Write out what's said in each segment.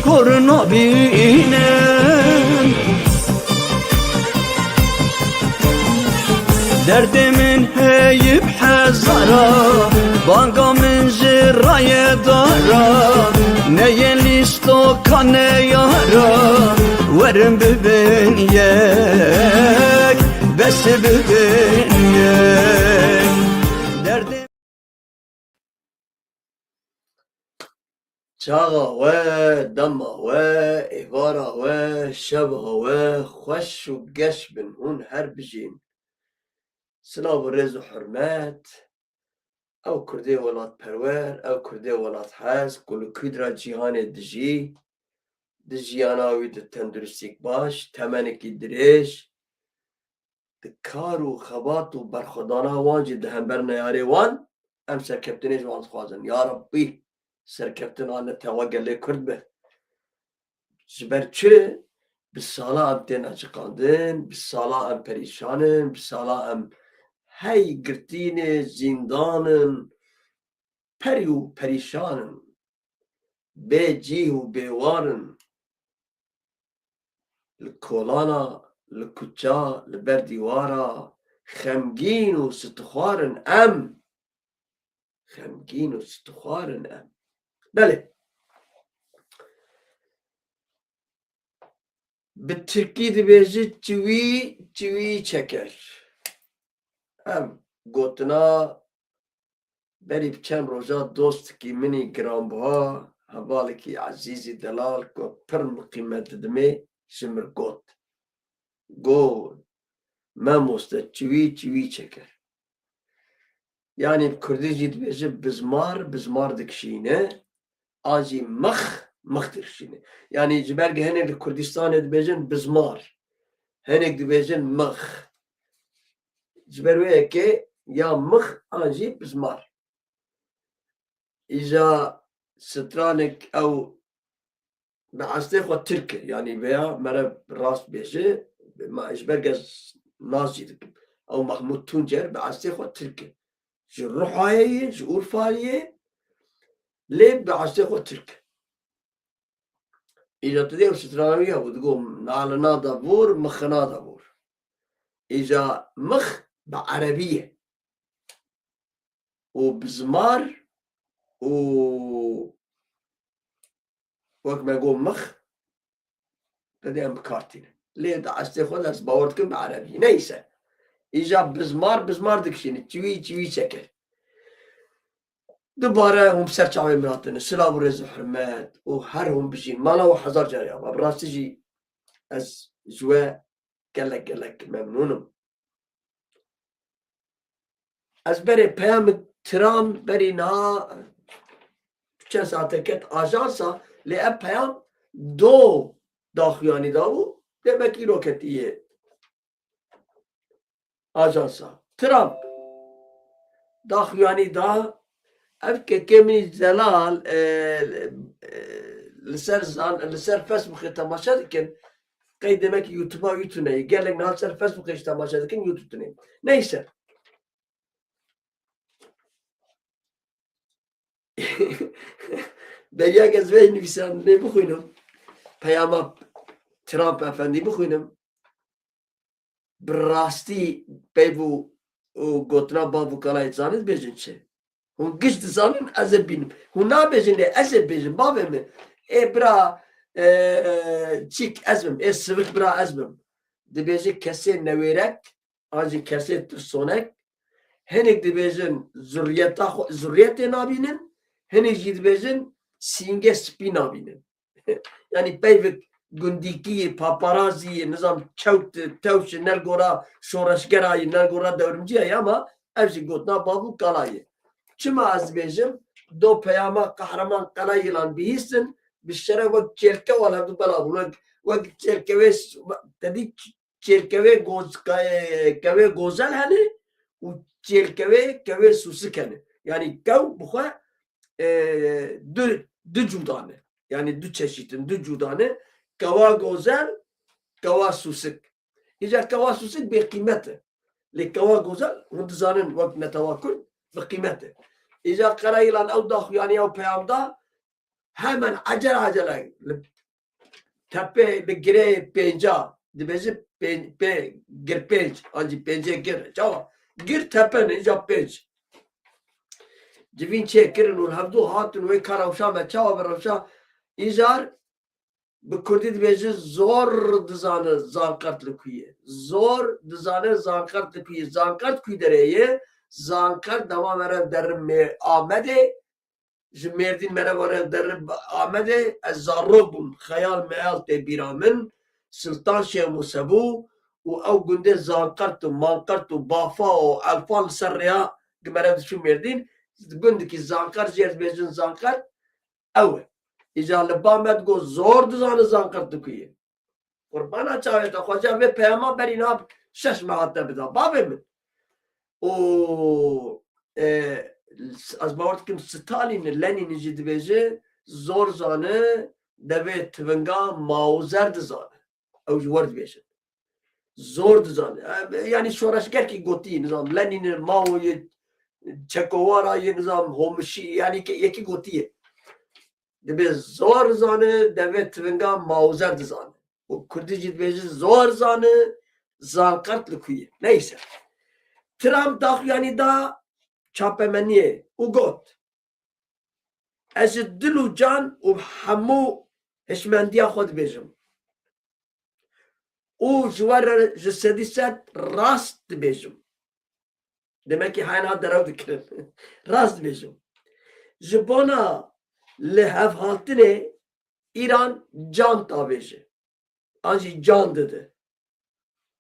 korna binem. Derdimin heyip hezara, banga min jiraya dara. Neye listo kane yara, verin bibin yek, besi bibin yek. Derdim چاغا و دما و ایوارا و شبها و خوش و گش بن هون هر بجین سلاو و رز و حرمت او کرده ولات پرور او کرده ولات حز کلو کدرا جیهان دجیاناوی ده تندرستیک باش تمنکی درش ده کار و خبات و برخودانا وانجی ده همبر نیاره وان ام سرکبتنیش وان خوازن یا ربی سرکبتن آن توگلی کرد به جبر چه بسالا ام تین açıkandın بسالا ام پریشانن بسالا ام هی گرتین زندانن پریو پریشانن به جیه و بیوارن لکولانا لکوچا لبردیوارا خمگین و ستخوارن ام خمگین و ستخوارن ام بله به ترکی دبیجی چوی چکر ام گوتنا بری بچم روزا دوست کی منی گرامبها حوالی کی عزیزی دلال کو پر قیمت دمی شمر گو ما موسته چوی چکر yani Kürdi dibêje bizmar dikişîne ajî mix dikişîne yani ji ber hinek li Kurdistanê dibêjin bizmar hinek dibêjin mix ji ber wê yekê ya mix an jî bizmar îja stranek ew bi estê xwe Tirk e yani veya mere rast bêje ji ber kes nas jî dikim ew Mahmud Tuncer bi estê xwe Tirk e ji Ruhayê ji Urfayê lê bi estê xwe Tirk îja tu dê stranawî hebû digot nalina davor mixina davor îja mix bi erebî ye û bizmar û wek me got mix dedê em bikartîne lê di estê xwe ez bawer dikim bi erebî neyse îja bizmar dikişîne çivî çeker dubare hûn bi ser çavê min hatine silav û rêz û hirmet û her hûn bijîn mala we hezar car ya bi rastî jî ez ji we gelek memnûnim ez berê peyamê tiram berî niha çend saate ket ajansa lê ev peyam do daxuyanî dabû demek îro ketiye ajansa Trump daxuyanî da ev kekê min zelal li ser Facebookê temaşa dikin qey demek YouTube'a yutune gelek niha ser Facebookê jî temaşa dikin yutune neyse belyak ez vê nivîsanê bixwînim peyama Trump efendî bixwînim bi rastî peyvû û gotina bav û kalayê zanîn bêjin çi hûn giş dizanin ez ê bînim hûn nabêjin lê ez ê bêjim bavê min ê bira çîk ez bim ê sivik bira ez bim dibêje kesê newêrek an jî kesê tirsonek hinek dibêjin zurriyetê nabînin hinek jî dibêjin sînge spî nabînin yani peyvek gundîkiyê paparaziyê nizam tewşê nergora şoreşgerayê nergora dewrimciyayê ama ev jî gotina bav û kalayê çima ez dibêjim do peyama qehreman qalayê lan bihîstin bi şere wek çêlke wan hevdû belav wek çêlkevê tedî çêlkevê kevê gozel hene û çêlkevê kevê sûsik hene yani kew bi xwe du cudane yani du çeşitin du cudane kewa gozel kewa sûsik îja kewa sûsik bê qîmet e lê kewa gozel hûn dizanin wek netewa Kurd bi qîmet e îja qerayî lan ew daxuyaniya û peyam da hemen acele tepe bir gire penca dibezi gir penç anci pence gir çava gir tepe ne ja penç civin çekirin ul havdu hatun ve karavşa me çava beravşa izar bi Kurdî dibêje zor dizane zankart li ku ye zor dizane zankart li ku ye zankart ku dereye zankart dema mere derim Amedê ji Mêrdîn mere were derim Amedê ez zarok bûm xeyal meyal tê bîra min Sultan Şemusebû û ew gundê zankart û mankart û bafa û elfan li ser rêya mere diçû Mêrdîn gundekî zankart jê dibêjin zankart ew e İca li Bamed got zor dizane zankart dikûye Qurbana çavê te xweca vê peyama berî nav şeş mehat te bida bavê min û ez bawer dikim Stalîn Lenîn jî dibêje zor zane devê tivinga Mauzer dizane ew ji wer dibêjin zor dizane yanî şoreşgerkî gotiye nizam Lenînê Maoyê Çekowarayê nizam Homişî yanî yekî gotiye dibe zor zane devê tivinga Mauzer dizane û Kurdî jî dibêje zor zane zankart li ku ye neyse Trump daxuyanî da çapemeniyê û got ez ji dil û can û hemû hişmendiya xwe dibêjim û ji we ji sedî sed rast dibêjim demekî heyna derew dikirin rast dibêjim ji bona li hevhaltinê İran can dabêje an jî can dide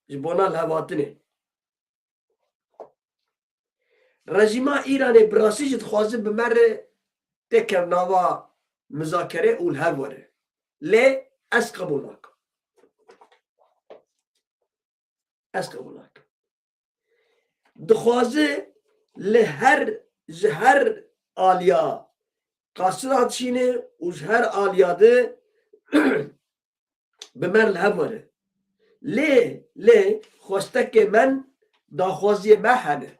ji bona li hevhatinê rejîma İranê bi rastî jî dixwaze bi me re têkev nava mizakere û li hev were lê ez qebûl nakim ez qebûl nakim dixwaze li ji her aliya qasira dişîne û ji her aliya de bi me li hev were lê xwestekê men daxwaziyê me hene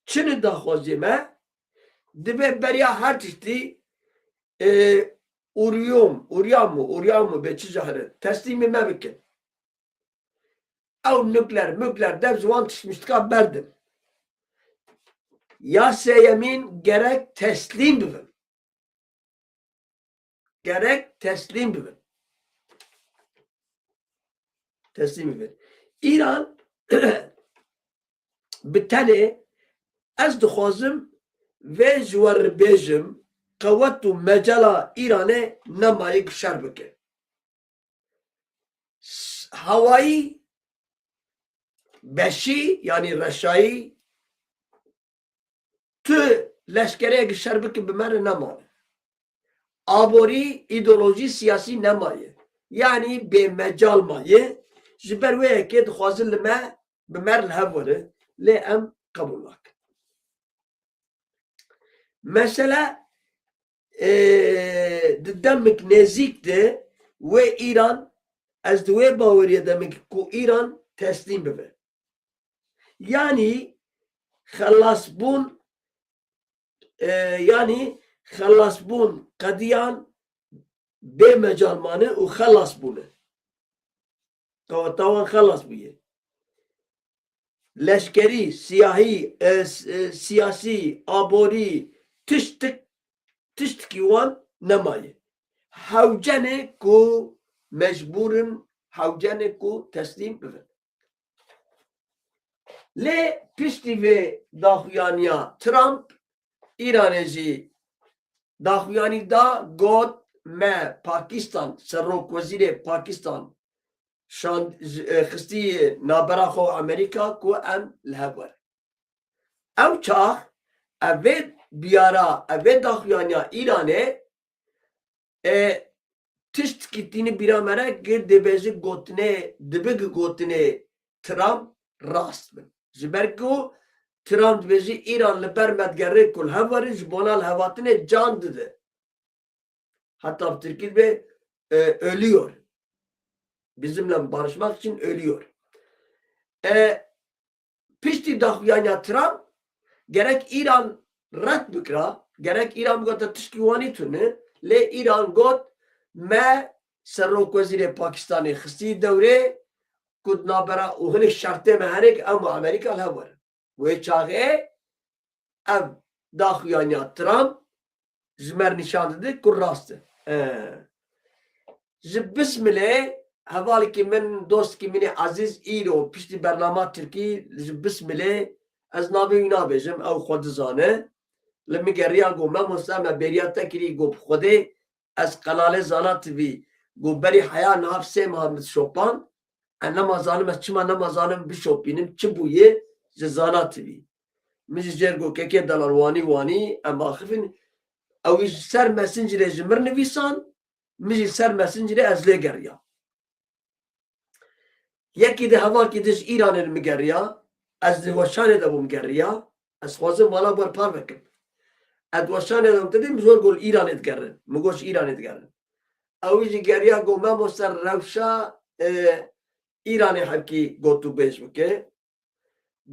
çi ni daxwaziyê me dibe beriya her tiştî Uriyam be çi jahre teslîmê me bikin ew nükler dev ji wan tişmiştika berdim ya seyemîn gerek teslîm bibin teslîm bibin İran bi tenê ez dixwazim vê ji we re bêjim qewet û mecala İranê nemayê şer bike hewayî beşî yanî reşayî tu leşkereyek şer bike bi me re nemaye aborî îdeolojî siyasî nemaye yanî bêmecal maye ji ber wê yekê dixwazin li me bi me li hev were lê em qebûl nakin mesela di demek nêzik de wê İran ez di wê baweriye demek ku İran teslîm bibe yanî xelasbûn qediyan bê mecalmanê û xelas bûne tawan xelas bûye leşkerî siyasî aborî tiştekî wan nemaye hewcenê ku mecbûrin hewcenê ku teslîm bibin lê piştî vê daxuyaniya Trump İranê jî daxuyanî da got me Pakistan Serokwezîrê Pakistan xistî nabera xwe Amerîka ku em li hev were ew çax evê biyara evê daxuyaniya İranê tiştekî tînî bîra me re gir dibêje gotinê dibe ki gotinê Trump rast bin ji ber ku Trump dibêje İran li ber medgerê ku li hev were ji bona li hevatinê can dide hatta Tirkiye ve ölüyor bizimle barışmak için ölüyor piştî daxuyaniya Trump gerek İran ret bikira gerek İran got tiştî wanî tune lê İran got me Serok Vezîrê Pakistanê xistî dewrê ku nabera û hinek şertê me herek em Amerika hewerin. Wê çaxê ev daxuyaniya Trump ji mer nîşan dide ku rast e. Ji Bismilê hevalekî min dostekî min ê ezîz îro piştî bernama Tirkî ji Bismilê ez navê wî nabêjim ew xwe dizane li min geriya got mamosta me bêriya te kirî got bi Xwedê ez qenalê Zana TV got berî heya niha sê meha şopan nemazanim ez çima nemazanim bişopînim çi bûye ji Zana TV. Min ji cêr got kekê delal wanî em axivin ew ji ser Messengerê ji mir nivîsan min ji ser Messengerê ez lê geriya. Yekî di hevalkî di ji Îranê min geriya ez di weşanê de bûm geriya ez xwazim vala berpar bikim. Ez weşanê de bûm dedim zor gol Îranê digerin. Min got ji Îranê digerin. Ew jî geriya got mamosta rewşa İranê hevkî got û bêj bike.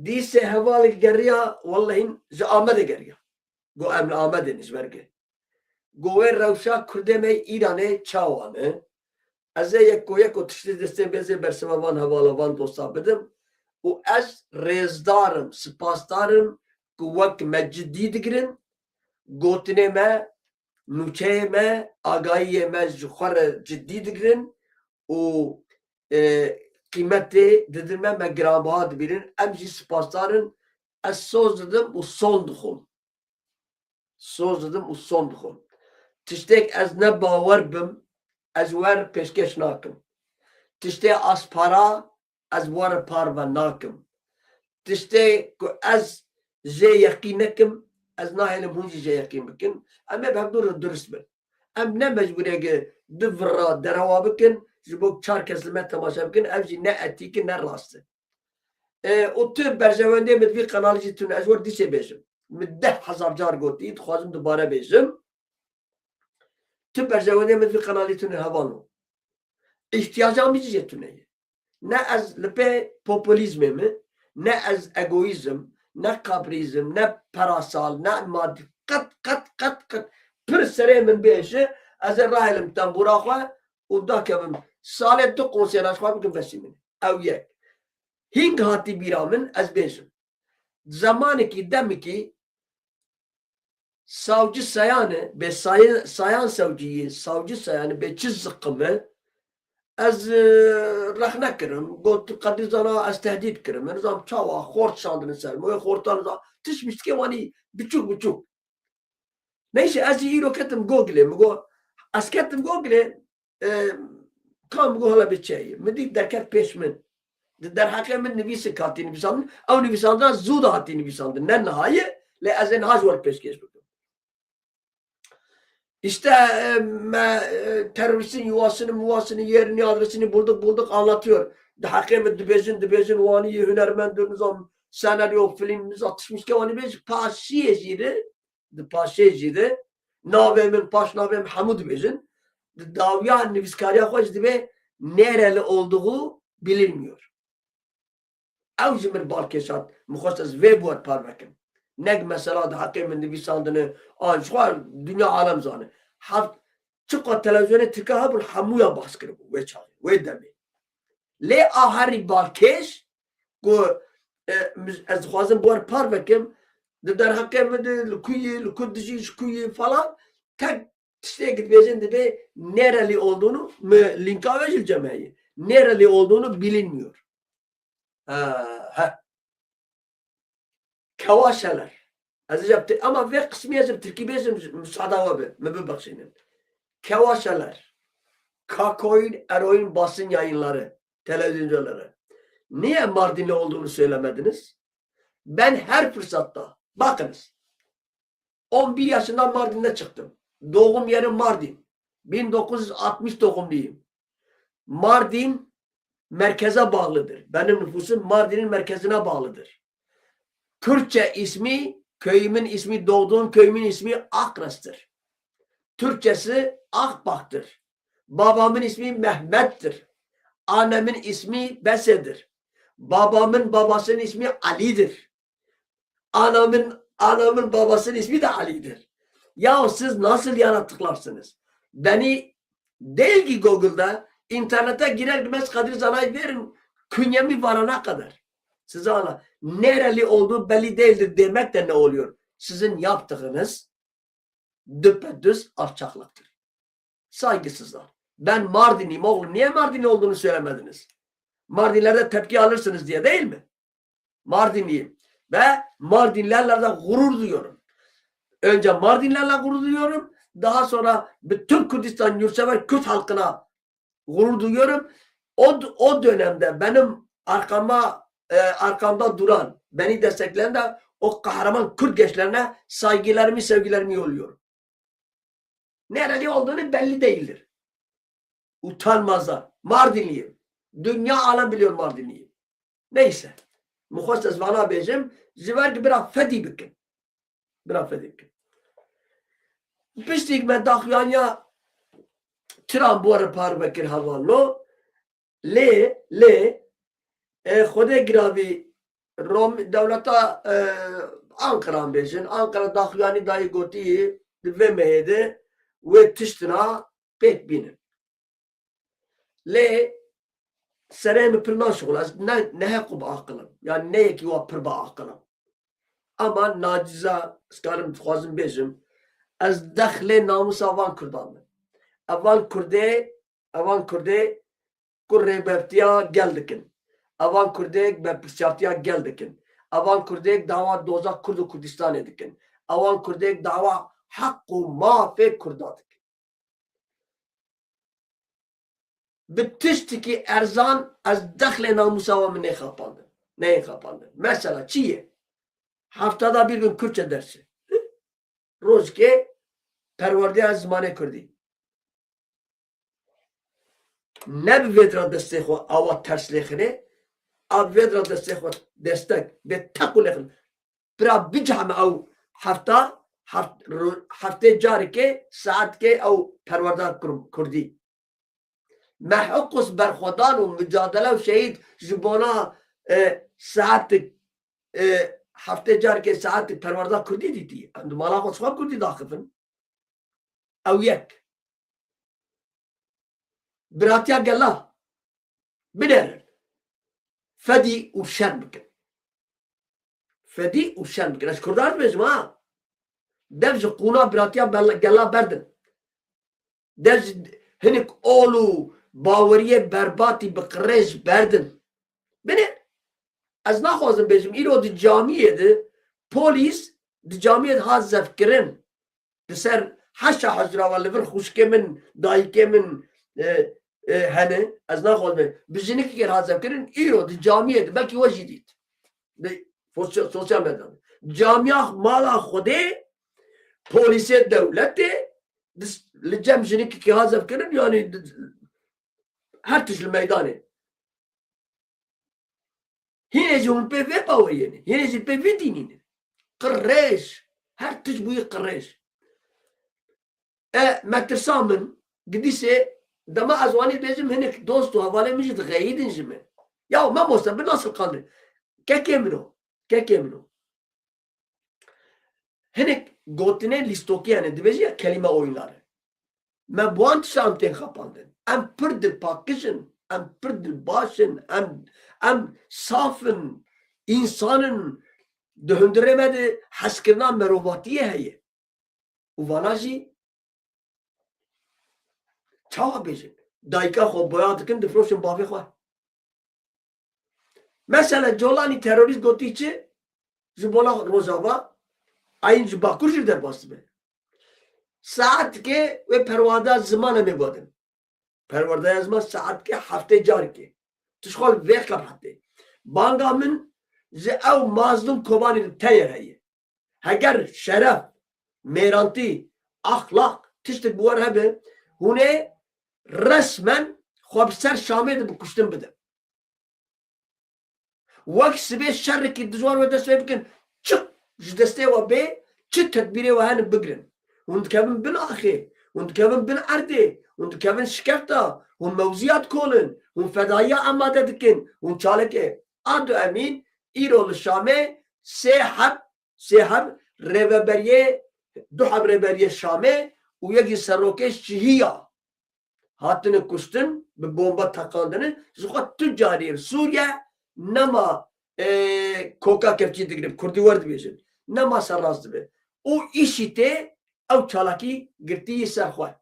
Dîsê hevalek geriya wallahî ji Amedê geriya. Got em li Amedê ji bergê. Got wê rewşa Kurdê me İranê çawan e. Ez ê yek tiştî destê bêzê bersiva van hevala van dosta bidim û ez rêzdarim, spasdarim ku wek me ciddî digirin gotinê me, nûçeyê me, agahiyê me ji xwe re ciddî digirin û qîmetê didin me giranbiha dibînin em jî spasdarin ez soz didim û son dixwim. Soz didim û son dixwim. Tiştek ez ne bawer bim ez wer pêşkeş nakim. Tiştê aspara ez were par ve nakim. Tiştê ku ez jê yeqîn nekim ez nahêlim hûn jî jê yeqîn bikin. Em ê hevdûr durist bin. Em ne mecburiyê di vira derewa bikin ji bo çar kes li me temaşa bikin ev jî ne etîk ne rast e. û tu berjewendê min vî qenalî jî tune ez wer dîsê bêjim. Min 10,000 car gotî dixwazim dubare bêjim. Tu berjewendê min vî qenalî tune hevan. İhtiyaca mı jî tune. Ne ez li pê populîzmê mi, ne ez egoîzm, ne kaprizm, ne parasal, ne maddi qet pir serê min bêje ez ê rahêlim tembûra xwe û dakevim salê du konsêra xwe bikim vesî min. Ew yek. Hîng hatî bîra min ez bêjim. Zamanekî demekî savcı sayanı be sayan savcıyı savcı sayanı be çiz zıkkımı ez rahne kirim got kadizana ez tehdit kirim nizam çava xort şandını ser ve xortan tişmiş ki vani buçuk neyse ez iyi ketim google go asketim google kam go hala bir şey medik derket peşmin der hakemin nivisi katini nivisandın ev nivisandın zuda hati nivisandın ne nihayet le ezen hajvar peşkeş İşte teröristin yuvasını, yerini, adresini bulduk anlatıyor. Hakem dibezin vani hünermendir nizam senaryo film atışmış ki vani bez paşiyeciydi. Navemin paş navem Hamud bezin. Davya niviskariya hoş dibe nereli olduğu bilinmiyor. Evcimir balkeşat muhastas ve bu parvekim. Neg mesela da hakemin nivisandını şu dünya alem zanı. Çıkar televizyona tıka bu hamuya baskırı bu ve çağır ve demi. Le ahari balkeş ku ez xwazim bu par vekim der hakem de lukudici kuyi falan tek işte gitmeyeceğin de nereli olduğunu linka verileceğim. Nereli olduğunu bilinmiyor. Kevaşeler. Ama ve kısmı yazım, Türkiye yazım, müsaade abi, mübübakşinin. Kevaşeler, kakoin, eroin basın yayınları, televizyonları. Niye Mardinli olduğunu söylemediniz? Ben her fırsatta, bakınız, 11 yaşından Mardin'de çıktım. Doğum yerim Mardin. 1960 doğumluyum. Mardin merkeze bağlıdır. Benim nüfusum Mardin'in merkezine bağlıdır. Türkçe ismi, köyümün ismi, doğduğum köyümün ismi Akras'tır. Türkçesi Akbak'tır. Babamın ismi Mehmet'tir. Annemin ismi Bese'dir. Babamın babasının ismi Ali'dir. Anamın babasının ismi de Ali'dir. Ya siz nasıl yaratıklarsınız? Beni Değil ki Google'da internete girer girmez Kadir Zana'yı verin künyemi varana kadar. Size ana nereli olduğu belli değildir demek de ne oluyor? Sizin yaptığınız düpedüz alçaklıktır. Saygısızlar. Ben Mardinliyim oğlum. Niye Mardinli olduğunu söylemediniz? Mardinlerde tepki alırsınız diye değil mi? Mardinliyim. Ve Mardinlerle de gurur duyuyorum. Önce Mardinlerle gurur duyuyorum. Daha bütün Kürdistan yurtsever Kürt halkına gurur duyuyorum. O dönemde benim arkamda duran, beni destekleyen de o kahraman Kürt gençlerine saygılarımı, sevgilerimi yolluyorum. Nereli olduğunu belli değildir. Utanmazlar. Mardinliyim. Dünya alem biliyor Mardinliyim. Neyse. Muhasses vana bejim. Ziver ki biraz fedi bikin. Biraz fedi bikin. Pistik me dahyanya Tiran bu ara par bekir havanlo. Le Xwedê giravî devleta Ankara'm bêjin. Ankara daxuyanî dayê gotiyê di vê mehê de wê tiştina pêk bînin. Lê serê min pir naşixul. Ez neheqû bi aqilim. Yani neyekî wa pir bi aqilim. Ama naciza skarim dixwazim bêjim ez dexlê namusa van Kurdan min. Evan Kurdê ku rêbeftiya gel dikin. Evan Kurdê be pirsiyatiya gel dikin. Evan Kurdê dava doza Kurd û Kurdistanê dikin. Evan Kurdê dava haq û mafê Kurda dikin. Bi tiştekî erzan ez dexlê namusa wan min nê xapandin. Mesela çi ye? Haftada bir gün Kürtçe dersi. Rojkê perwerdeya zimanê Kurdî. Ne bi vedra destê xwe awa ters lêxine, a vedra destê xwe destek bê tek û lêxin. Pira bicame ew heftê carekê saetkê ew perwerdar Kurdî. Me hiqûs berxwedan û mücadele û şehîd ji bona saetik heftê carekê saetik perwerdar Kurdî dîtî. Em di mala xwe çixwe Kurdî daxivin. Ew yek. Biratiya gela binerin. Fedî û şerm bikin. Fedî û şerm bikin. Ez Kurdan bêjim ha. Dev ji qûna biratiya gela berdin. Dev hinik ol û baweriyê berbatî bi qirêj berdin. Binin. Ez naxwazim bêjim îro di camiyê de polîs di camiyê de hat zevkirin. Di ser heşa hezra ve li vir xuşkê min, dayîkê min hene ez naxwazim bi jinekî hat zevkirin îro di camiyê de belkî we jî dît. Sosyal medyada. Camiya mala Xwedê polîsê dewletê li cem jinekî hat zevkirin yani her tişt li meydanê. Hinê jî hûn pê vê baweyê ne. Hinê jî pê vê dînî ne. Qirêj. Her tişt bûyî qirêj. Me tirsa min gidîsê dema ez wanî bêjim hinek dost û hevalê min jî dixeyîdin ji me. Ya me bosta bi nasıl qanî? Kekê min o. Kekê min o. Hinek gotinê lîstokî hene dibêje ya kelîme oyunları. Me bu an tişan tên xapandin. Em pir dilpakişin. Em pir dilbaşin. Em safin. İnsanın di hundirê me de heskirina merovatiyê heye. û vana jî çawa bêjin. Dayika xwe boya dikin difroşin bavê xwe. Mesela Colanî terorîst gotî çi? Ji bona Rojava ayın ji Bakur jî derbas dibe. Saetkê wê perwada zimana me godin. Perwerdaya ziman saetkê heftê carekê. Tişxwal vê qebatê. Banga min ji ew mazlum kobanî teyer heye. Heger şeref, mêrantî, axlaq tiştek bi wer hebe hûn ê resmen xwe bi ser Şamê de bi kuştin bidin. Wek sibê şerrekî dijwar ve dest pê bikin çık ji destê we bê çi tedbîrê we hene bigirin. Hûn dikevin bin axê, hûn dikevin bin erdê, hûn dikevin şikefta, hûn mewziyat kolin, hûn fedaiya amade dikin, hûn çalekê. Adu emîn îro li Şamê sê heb rêveberiyê du heb rêberiyê Şamê û yekî serokê şihiya هاتن کشتن به بمبا تکاندن زخواه تجاری سوریه نما کوکا کفچی دگرب کردی ورد بیشن نما سراز دبه او ایشی ته او چالاکی گرتی سرخواه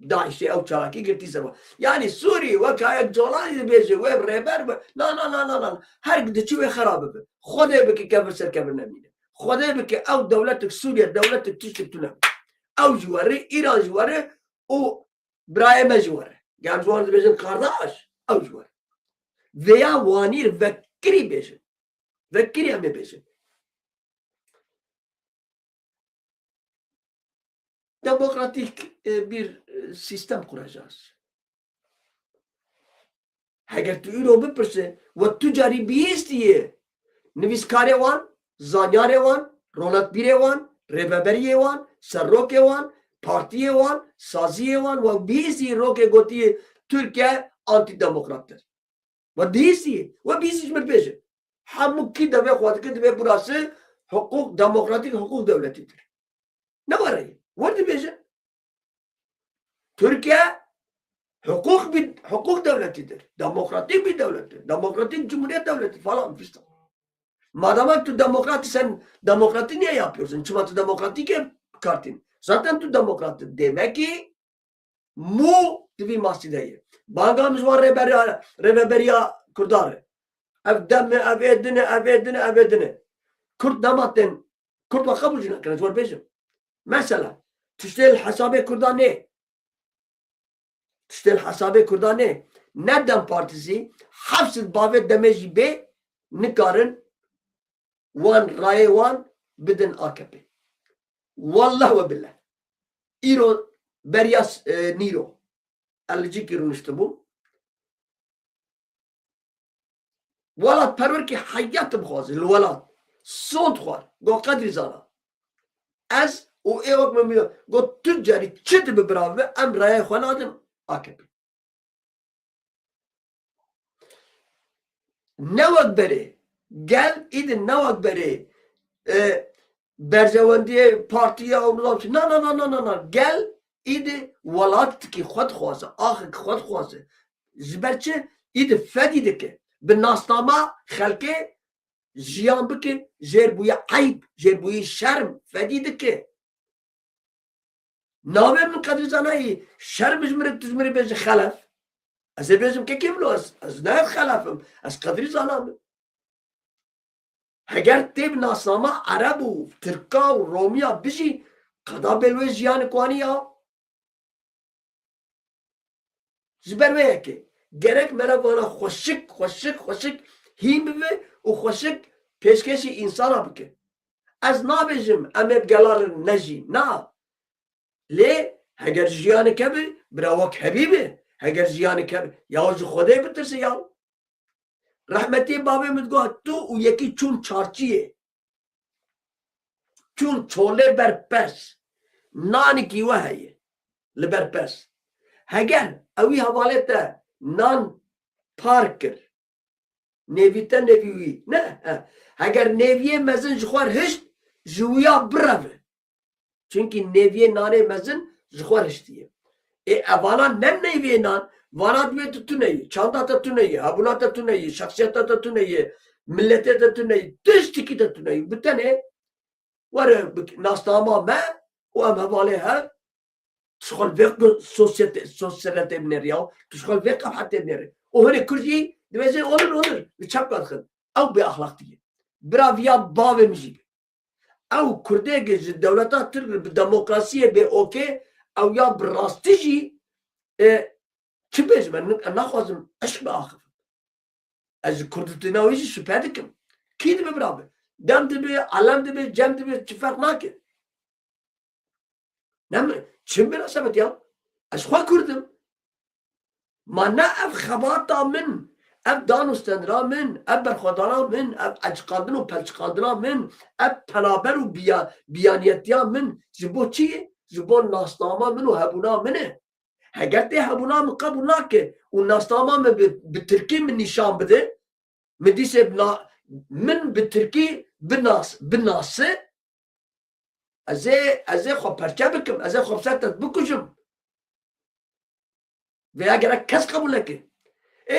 داعشی او چالاکی گرتی سرخواه یعنی سوری وکای جولانی بیشه و رهبر نه نه نه نه نه هر گده چوی خرابه به خوده بکی کبر سر کبر نمینه خوده بکی او دولتک سوریه دولتک تشتک تو نمینه او جواره ایران جواره او برای مجواره گم جوان بیشن کارداش او جواره veya vanir vekiri beşin. Vekiri hem beşin. Demokratik bir sistem kuracağız. Eğer tu ilo bipirse ve tücari biyiz diye nivizkare van, zanyare van, rolatbire van, rebeberiye van, serroke van, partiye van, saziye van ve biyiz diye roke gotiye Türkiye antidemokrattır. و دیسی و بیسیش من پیشه همو کی دبه خواهد که دبه براسه حقوق دموکراتیک حقوق دولتی در نواره ورد پیشه ترکیه حقوق دولتی در دموکراتیک bir devlettir demokratik cumhuriyet devleti falan fistan madem tu demokrati sen demokrati niye yapıyorsun çünkü demokratik kartin zaten tu demokrati demek ki mu tibi masjideyi Bangamız var Reberiya Kurdarı. Evdemme, evedine. Kurt damatten. Kurt ve kabulcuna kırıç var bizim. Mesela, tüştel hasabe kurda ne? Tüştel hasabe kurda ne? Neden partisi? Hafsız bavet demeci be nikarın van raye van bidin AKP. Vallahi ve billah. İro Beryas Niro. Alıcı girmişti bu. Velat perver ki hayatım khwazı. Velat. Son khwar. Go kadri zana. Az o evak memiyor. Go tüccari çıtı bir brave emraya khwanadım AKP. Ne vak beri. Gel idin ne vak beri. Berzevendiye partiye omuzam. Na. Gel İdi velat ki xwed xwaze, axir ki xwed xwaze. Ji ber çi îdi fedî dike. Bi nasnama xelkê jiyan bike, jêrbûyê eyb, jêrbûyê şerm fedî dike. Navê min qedrî zanayî şerm ji min re tu ji min re bêjî xelef. Ez ê bêjim kekê bilo ez ne xelefim. Ez qedrî zanam. Heger tê bi nasnama Ereb û Tirka û Romiya bijî qeda bê wê jiyanê kwanî ya. Zberveye ki gerek merhabana hoşik him ve o hoşik peşkeşi insana bike. Az nabejim emeb geların neji na. Le heger jiyanı kebi bravak habibi heger jiyanı kebi yavzu Xwedê bitirse ya. Rahmetli babamız go tu u yeki çun çarçiye. Çun çole berpes. Nani ki ve heye. Le berpes. Heger evi havalete nan parkir. Nevite neviwi. Ne? Heger neviye mezin jixwar hişt jiwiya birave. Çünkü neviye nane mezin jixwar hiştiye. Evana ne neviye nan vana dve tutuneyi, çanta tutuneyi, habuna tutuneyi, şahsiyata tutuneyi, millete tutuneyi, tüştiki tutuneyi. Bütene var nastama me o em havale ha تشغل فيك سوسياليتي بنير ياو تشغل فيك حتى بنير وهنا كرجي دمزي اونر بتشبك خد او باخلاقيه برافيا باب مجيب او كرديج الدولات ترغب بالديمقراطيه بي اوكي او يا براستيجي تشبيز من ناخذ اشبه اخر از كردتناويجي سبادكم كيد ببرابه دم دبي علم دبي جم دبي اتفاق ناكي نعم Çin münasebet ya? Ez xwe Kurdim. Ma ne ev xebata min, ev danûstendira min, ev berxwedana min, ev ecqandin û pelçiqandina min, ev penaber û biyaniyetiya min ji bo çi ye? Ji bo nasnama min û hebûna min e. Heger tê hebûna min qebûl nake û nasnama min bi Tirkî min nîşan bide, min dîsê min bi Tirkî binase Ez ê xwe perçe bikim, ez ê xwe bi ser te bikujim. veya gerek kes kabul eki.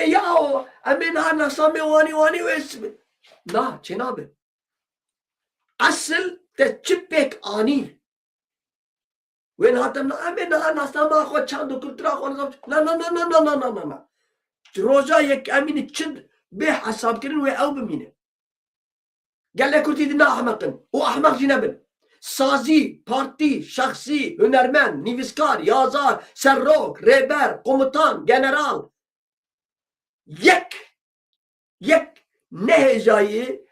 Ya o emin ha nasame vani ve ismi. Na Cenab-ı. Asıl de çıpek ani. Ve hatem na emin ha nasame akho çandu kultura akho na. Roja yek emin çid be hesap kirin ve ev bimine. قال لك كنت دنا احمقن واحمق جنبن سازي بارتي شخصي هنرمن نيفسكار يازار سروك ريبر قومتان جنرال يك نهجاي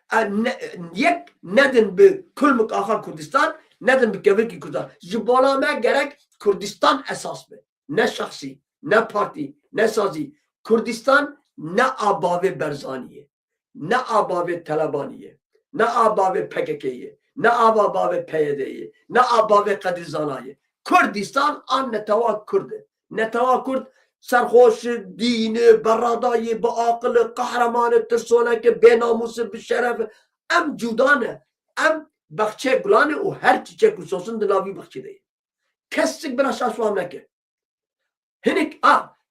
يك ندن بكل مكاخر كردستان ندن بكفركي كردستان جبالا ما gerek Kürdistan esas be. Ne şahsi, ne parti, ne sazi. Kürdistan ne abave Berzaniye, ne abave Talabaniye. Ne abave PKK'yi, ne abave PYD'yi, ne abave Kadir Zana'yı. Kürdistan anne tava Kürt'ü. Ne tava Kürt serhoş, dini, beradayı, bu akıllı, kahramanı, tırsonaki, benamusu, bir şerefi. Em cudane, em bahçe gulane o her çiçek usosun dınavi bahçedeyi. Kestik bir aşağı suamleke. Hinik,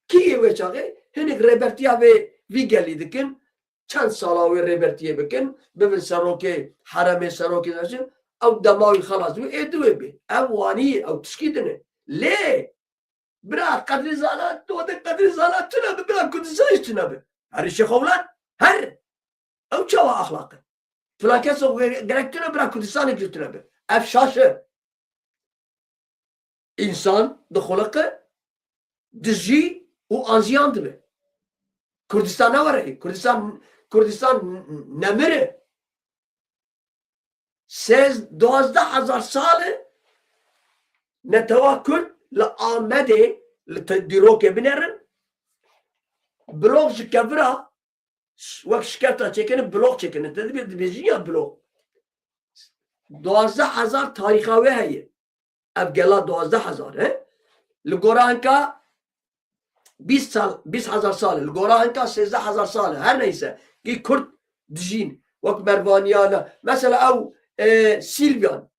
kiye ve çağı, hinik rebertiya ve vi gelidikin. چند سالا و ریبرتیه بکن ببین سروکه حرم سروکه داشته او دماغی خلاص و ادوه بی او وانی او تشکیدنه لی برا قدر زالات تو ده قدر زالات تنبه برا کدیسایش تنبه هر işe خوولان هر او çava ahlakı فلاکه سو gerektiğine برا کدیسان تنبه اف شاشه insan دخلقه دجی و anziyandı be Kürdistan ne var? Kürdistan nemiri. 12,000 salı ne tevakkül le amede le diroke binerin blok şikavra vak şikata çekeni blok çekeni dedi bir diviziya blok 12,000 tarihi ve haye evgela 12,000 he le goranka 20,000 سال القرآن كان 13,000 سال her neyse ki Kürt dijin vak Mervaniyana mesela او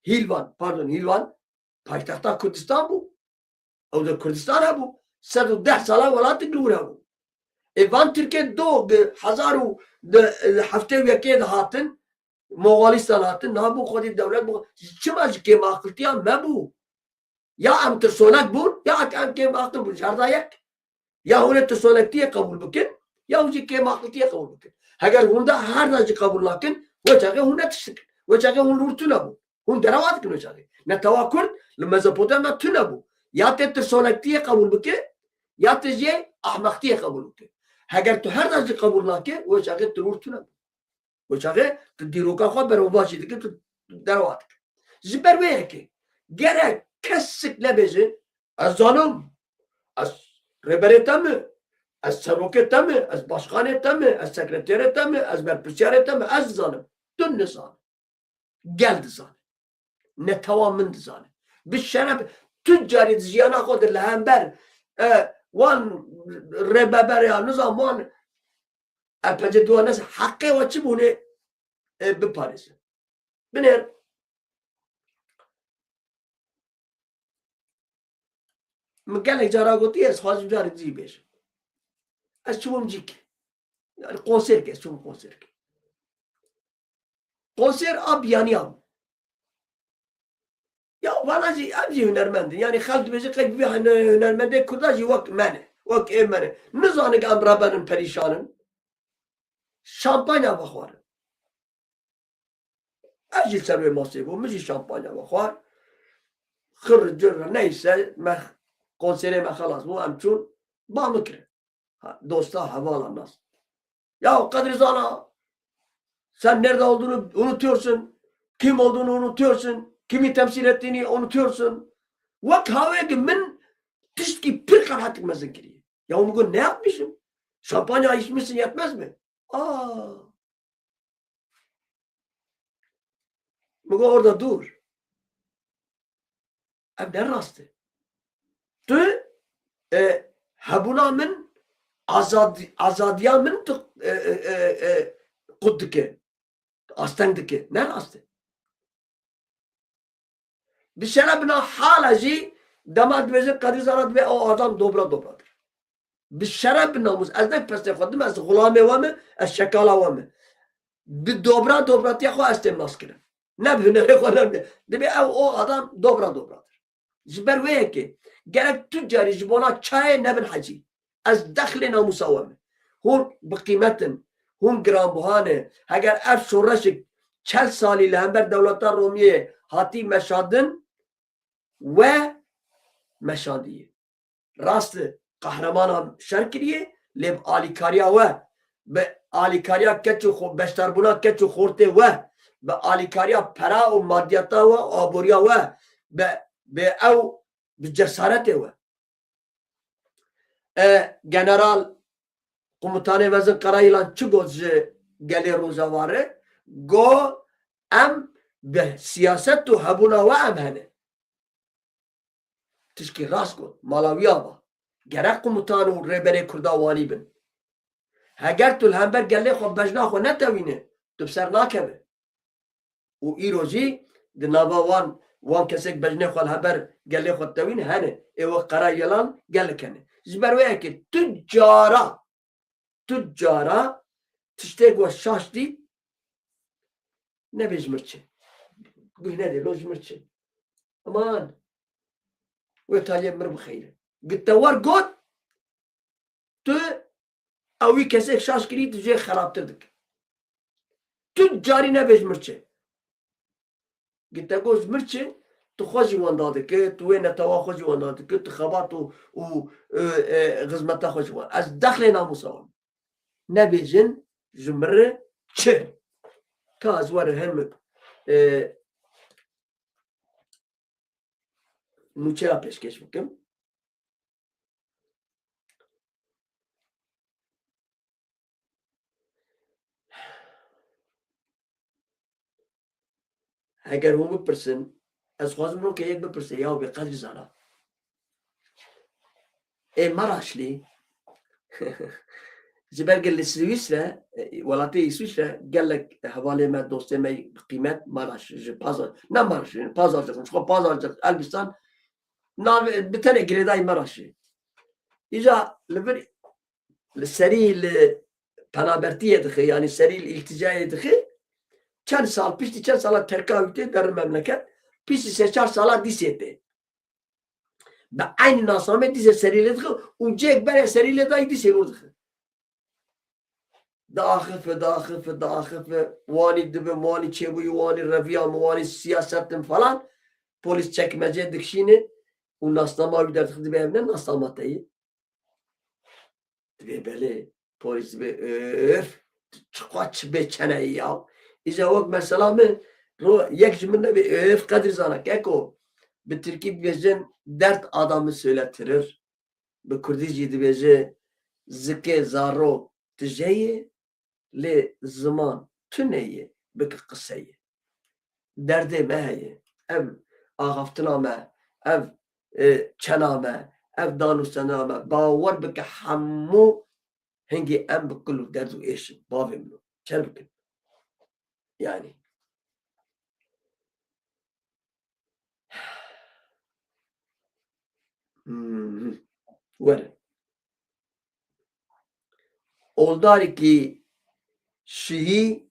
Hilvan payitaxta Kürdistan bu او da Kürdistan bu 110 سال ولات الدولة bu van Türkiye do 1000 hafte vekid hatın Moğolistan hatın ne bu khodi devlet bu çimaj ke maqltiya me bu ya am tersonak bu ya am ke maql bu jardayak ya hune tesonaktiye kabul bikin ya uji ke maqltiye kabul bikin eğer hunda her nazı kabul lakin ve çağı hunda tiştik ve çağı hun urtuna bu hun deravat kino çağı ne tavakkül le Mezopotamya tuna bu ya te tesonaktiye kabul bikin ya te je ahmaktiye kabul bikin eğer tu her nazı kabul lakin ve çağı tu urtuna ve çağı tu diroka kho berobaşi dikin tu deravat ziber ve ki gerek kesik lebezi azanım az Reberete mi? Az serokete mi? Az başkanete mi? Az sekreterete mi? Az berpişarete mi? Az zanım. Dün ne zanım? Geldi zanım. Ne tamamındı zanım. Bir şeref tüccari ziyana kodur lehember wan rebeber ya nizam wan epece duanes hakkı vaçı bunu bir parisi. Biner مقالك جارا قلت يس خازم جاري تجيبش اشوفهم جيك يعني قوسير كي اشوفهم قوسير كي قوسير اب يعني اب يا وانا جي ابجي هنرمند يعني خالد بيجي قيد بيها هنرمند كرداجي وقت مانع وقت ايه مانع نزانك ام رابن بريشانن شامبانيا بخوار اجي سروي مصيبه مجي شامبانيا بخوار خرج جرة neyse مخ konserime halas bu amçun bağımlıkır. Dostlar havaalanına. Ya Kadir Zana sen nerede olduğunu unutuyorsun. Kim olduğunu unutuyorsun. Kimi temsil ettiğini unutuyorsun. Vak havaya ki min tişki bir karat etmezsin ki. Ya bugün ne yapmışım? Şampanya içmişsin yetmez mi? Bugün orada dur. Ne rastı? Tu hebuna min azadiya min tu kuddike astendike ne rastı? Bir şerabına halacı damat vezir Kadir Zanat ve o adam dobradır. بالشرف بالناموس از نک پس خودم از غلام وامه از شکالا وامه بدوبرا دوبراتی خو استمناس کرد نه به هنر خودم دبی او adam دوبراdır جبر ویه که gerek tüccarı jibona çay nebin hacı az dakhli namusa wame hun bqimetin hun gram buhane eğer ev şorreşik 40 sali lehember devletler Romiye hati meşadın ve meşadiye rastı kahramana şerkiriye leb alikariya ve be alikariya keçu beştarbuna keçu khorte ve be alikariya para o maddiyata ve aburiya ve be ev be cesarete ve general komutanı vezin karayılan çıgoz geli rozavarı go em be siyaset tu habuna ve em hene tişki rast got malawiya ba gerek komutanı rebere kurda vani bin heger tul hember geli xo bejna xo netewine tu ser nakebe u iroji de nava wan kesek bejne xo haber geli xo tewin hene ev karayılan gelkene zber ve ki tüccara tişte go şaşti ne bezmirçi güne de lojmirçi aman ve talep mir bxeyre gitte var got tu awi kesek şaşkiri tüce xaraptırdık tüccari ne bezmirçi gitte goz mirçi tu xoji wandadı ki tu ne tava xoji wandadı ki tu xabat u hizmeta xoji wan az dakhli namusa ne bezin jumre çi kaz var hem nuçera peşkeş bikim eğer hum bipirsin ez xwazim ki yek bipirse ya bi qadri zana maraşli جبر قال لسويسرا ولاتي سويسرا قال لك حوالي ما دوستي ما قيمات مارش بازار نا مارش بازار شو بازار البستان نا بتاني قريداي مارش اذا لبر السريل بنابرتيه دخي يعني السريل الالتجائيه دخي كان سال بيشتي كان سال تركاويتي در المملكه بيشتي سيشار سال ديسيتي بعين ناصامه ديسه سريل دخي وجيك بري سريل داي ديسي دخي dağıfı vani dibe vani çebuyu vani reviyam vani siyasetim falan polis çekmece dikşini o naslama giderdik dibe evine naslama teyi dibe böyle polis dibe çıkaç be çeneyi ya İze o mesela mı yek cümle bir kadir zanak eko bir Türkiye bezen dert adamı söylettirir bir Kurdici dibece zike zaro tijeye li zaman tüneye bik kısayı derde mehye ev ağaftina me ev çena me ev danusena me bavar bik hammu hengi em bikulu derdu eşin bavimlu çelbikin yani ver oldar ki Şii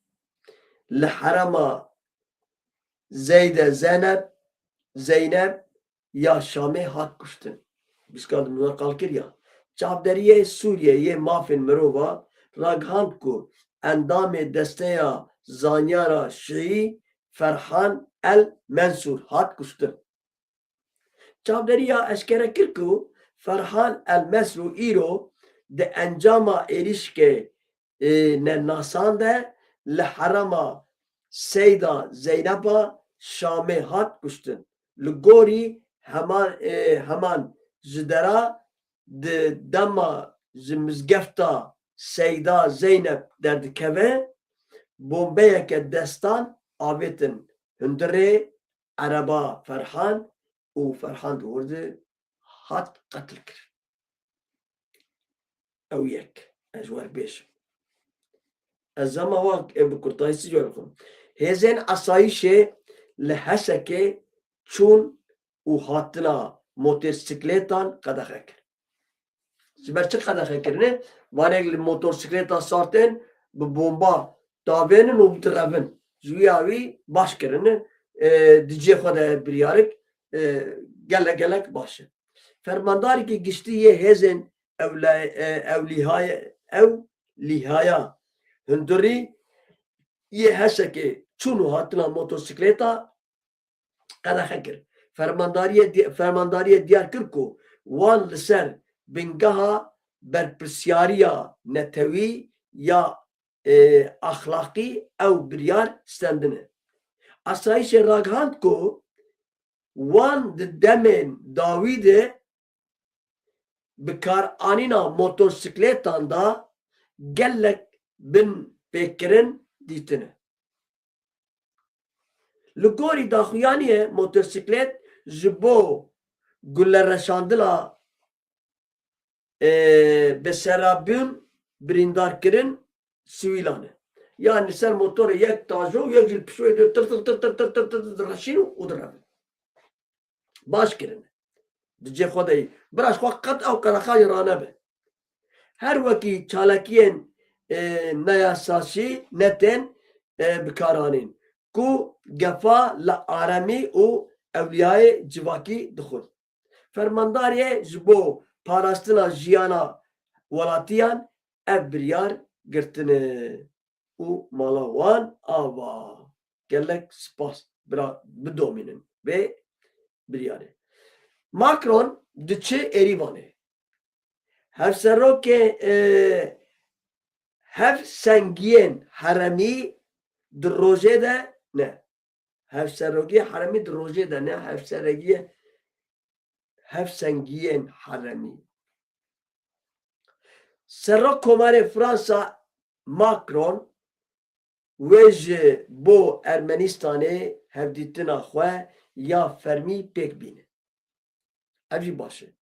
leharama Zeynep ya Şam'e hat kuştun. Biz kaldım bunlar kalkır ya. Çavderiye Suriye'ye mafin merova raghand ku endame desteya zanyara Şii Ferhan el Mensur hat kuştun. Çavderiya eşkere kir ku Ferhan el Mensur iro de encama erişke ne nasande le harama Seyda Zeynep'a Şam'e hat kuştun. Lugori heman zidera de dama zimizgefta Seyda Zeynep derdi keve bombeyeke destan avetin hündere araba Ferhan u Ferhan doğurdu hat katil kir. Ev yek. Ejwer beş. الزما وقت بكرتايسي جوركم هزين أسايشة لحسكة چون وحاتنا موتوسيكلتان قدخك Siber çık kadar kirine. Vanegli motosikleta sarten bu bomba davenin o drabın. Züyavi baş kirine diye kadar bir yarık gelek başı. Fermandari ki geçtiği hezen evlihaya hündürü ye heseki çunu hatına motosikleta kada hakir. Fermandariye diyar kir ku wan li ser bingeha berpirsiyariya netewî ya ahlakî ew biryar stendine. Asayişê ragihan ku wan di demên dawî de bi karanîna motosikletan da gelek bin pêkirin dîtine. Li gorî daxuyaniyê motosiklet ji bo gullereşandina bi serabûn birîndarkirin sivîlan e. Yani ser motorê yek tajo yek jî pişoyê de tır tır tır tır tır tır tır tır raşîn û direvin. Baş kirin. Dicê Xwedayî biraş xwe qet ew qereqayê ranebe. Her wekî çalakiyên neyasasî netin bikaranîn ku gefa li aramî û evliyayê civakî dixwin. Fermandariyê ji bo parastina jiyana welatiyan ev biryar girtine û mala wan ava. Gelek spas bidomînin vê biryarê. Macron diçe Êrîvanê. Hevserokê hevsengiyên heremî di rojê de ne. Hevserokî heremî di rojê de ne. Hevsengiyên heremî. Serok Komarê Fransa Macron wê ji bo Ermenistanê hevdîtina xwe ya fermî pêk bîne. Ev jî baş e.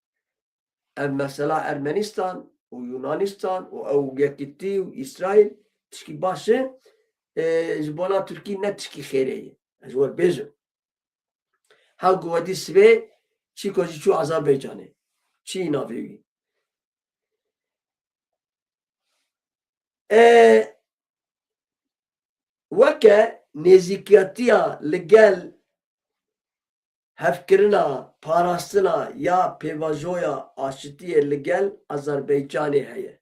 Ev mesela Ermenistan û Yunanistan û ew yekîtî û İsraîl tişkî baş e ji bona Tirkî ne tişkî xêrê ye. Ez ji we bêjim. Hew guhedî sibê çîko jî çû Azerbaycanê. Çî navê wî. Weke nêzîkiyetiya li gel hevkirina parastina ya pêvajoya aşitiyê li gel Azerbaycanê heye.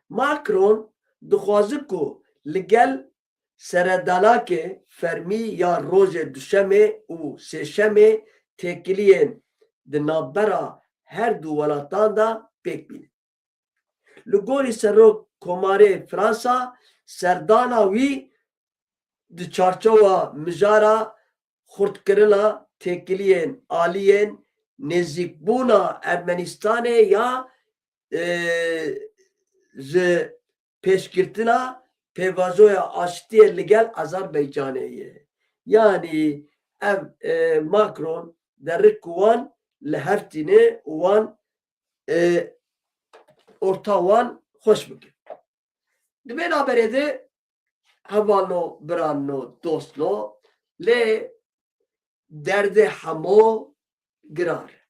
Macron dixwaze ku li gel seredanakê fermî ya rojê duşemê û sêşemê têkiliyên di navbera her du welatan da pêk bîne. Li gorî Serok Komarê Fransa serdana wî di çarçova mijara xurtkirina têkiliyên aliyên nêzîkbûna Ermenistanê ya ji pêşgirtina pêvajoya aşitiyê li gel Azerbaycanê ye. Yani ev Macron derik ku wan li hev tîne û wan orta wan xweş bike. Di bêraberê de hevano, birano, dostno lê derdê hemo girar e.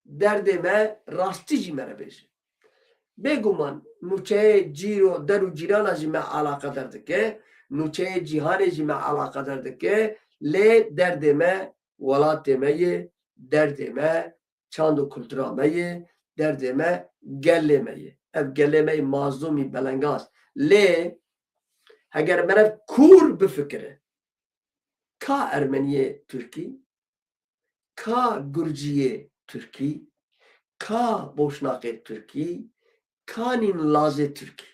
Derdê me rastî jî me re bêje. Bêguman nûçeyê cîro der û cîrana jî me alaqedar dike, nûçeyê cîhanê jî me alaqedar dike lê derdê me welatê me ye, derdê me çand û kultura me ye, derdê me gelê me ye. Ev gelê me mazlûmî belengaz. Lê heger merev kûr bifikire ka Ermeniyê Tirkî, ka Gurciyê Tirkî, ka Boşnakê Tirkî, kanîn Lazê Tirkî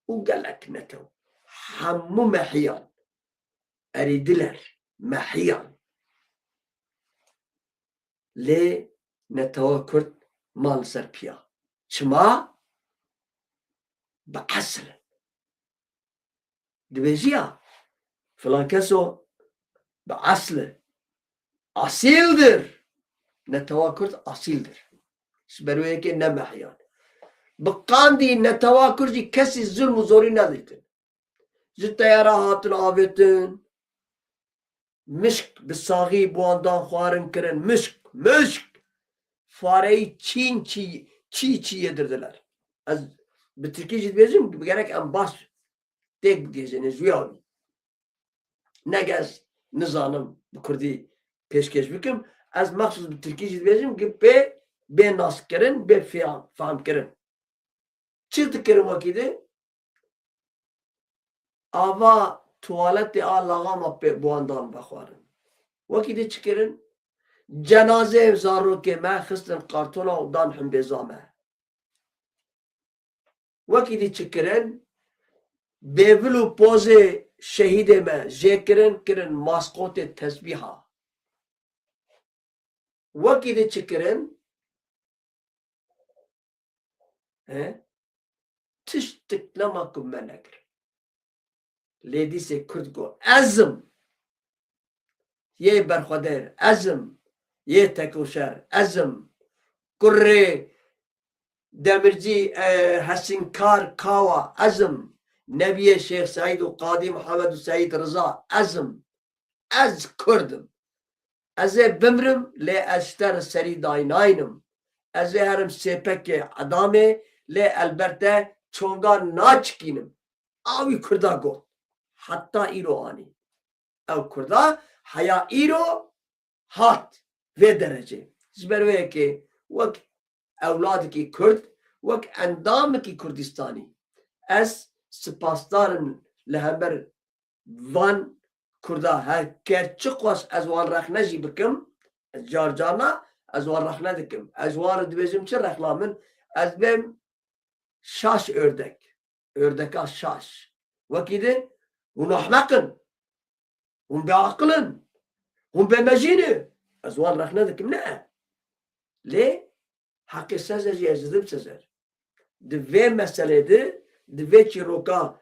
û gelek netew. Hemû mehiyan. Erîdiler. Mehiyan. Lê netewa Kurd mal ser piya. Çima? Bi esr. Dibêjî ya filan keso bi asl asîldir. Netewa Kurd asîldir. Ji ber wê yekê ne mehiyan. Bi qandî netewa Kurd jî kesî zulm û zorî nedîtin. Ji teyara hatin avêtin. Mişk bi saxî bi wan dan xwarin kirin. Mişk. fareyi çiğ yedirdiler. Az bir Türkiye cidbezim gerek en bas tek gezene züyavi. Ne gez nizanım bu Kurdi peşkeş bikim. Az maksus bir Türkiye cidbezim ki be nas kirin be faham kirin. Çi kirin vakidi ava tuvaleti Allah'ıma bu andan bakvarın. Vakidi çıkırın cenaze zarruke me xistin kartona u dan hüm bezame. Vakidi çıkırın bevlu poze şehide me kirin maskote tesbiha. Vakidi çıkırın tiş tıklama kummenekir. Ledi se Kürt go azım ye berxader azım ye tekoşer azım kurre demirci hasinkar kawa azım Nebiye Şeyh Said u Qadi Muhammed Said Rıza azım az Kürdim az bimrim le ashtar seri dainaynım az herim sepeke adame le elbette çonga naçkinim avi Kürda go hatta iro ani ev Kürda haya iro hat ve derece zberve ki vak evladı ki Kürt vak endam ki Kürdistani ez spasdarım lehaber van Kürda her kerçik was ez van rahneci bikim ez carcana ez van rahne dikim ez van dibezim çi reklamın ez bem şaş ördeka şaş vakide hun ahmakın hun be akılın hun be mecini ez van rahne dikim ne le hakkı sezer yazdım sezer ve meselede ve çiroka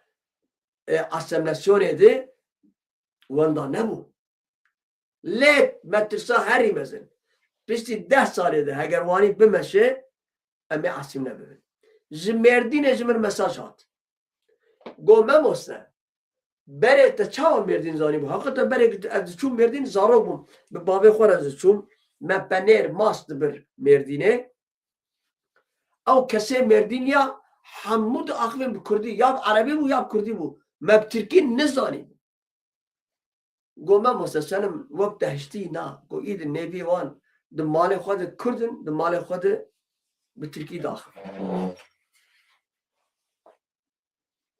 asimilasyon edi vanda ne bu le metrisa her imezin pisti 10 salede eğer vani bimeşe eme asim ne bibin merdine jimir mesaj hat gomem olsa bere te çawa merdin zani bu hakikaten bere az çum merdin zaro bu be babe xor az çum me pener mast bir merdine او kese merdin ya hamud akvim bir Kurdi ya Arabi bu ya Kurdi bu me Türkî ne zani gomem olsa senin vakt dehşti na go id nebi wan de male xod Kurdin de male xod bir Türkî daxil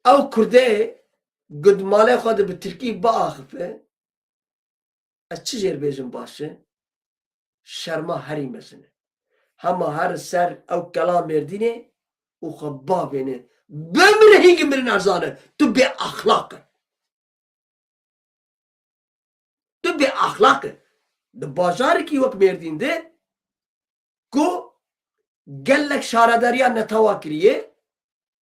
او Kurde gud male xod bir Türkî baaxife ez çi jêr bêjim başı şerma herî mesine hema her ser ew kelam merdînê û xwe bavêne bimire hîngî mirin erzane tu bê axlaq e tu bê axlaq e di bajarekî wek Mêrdîn de ku gelek şarederiya netawa kiriye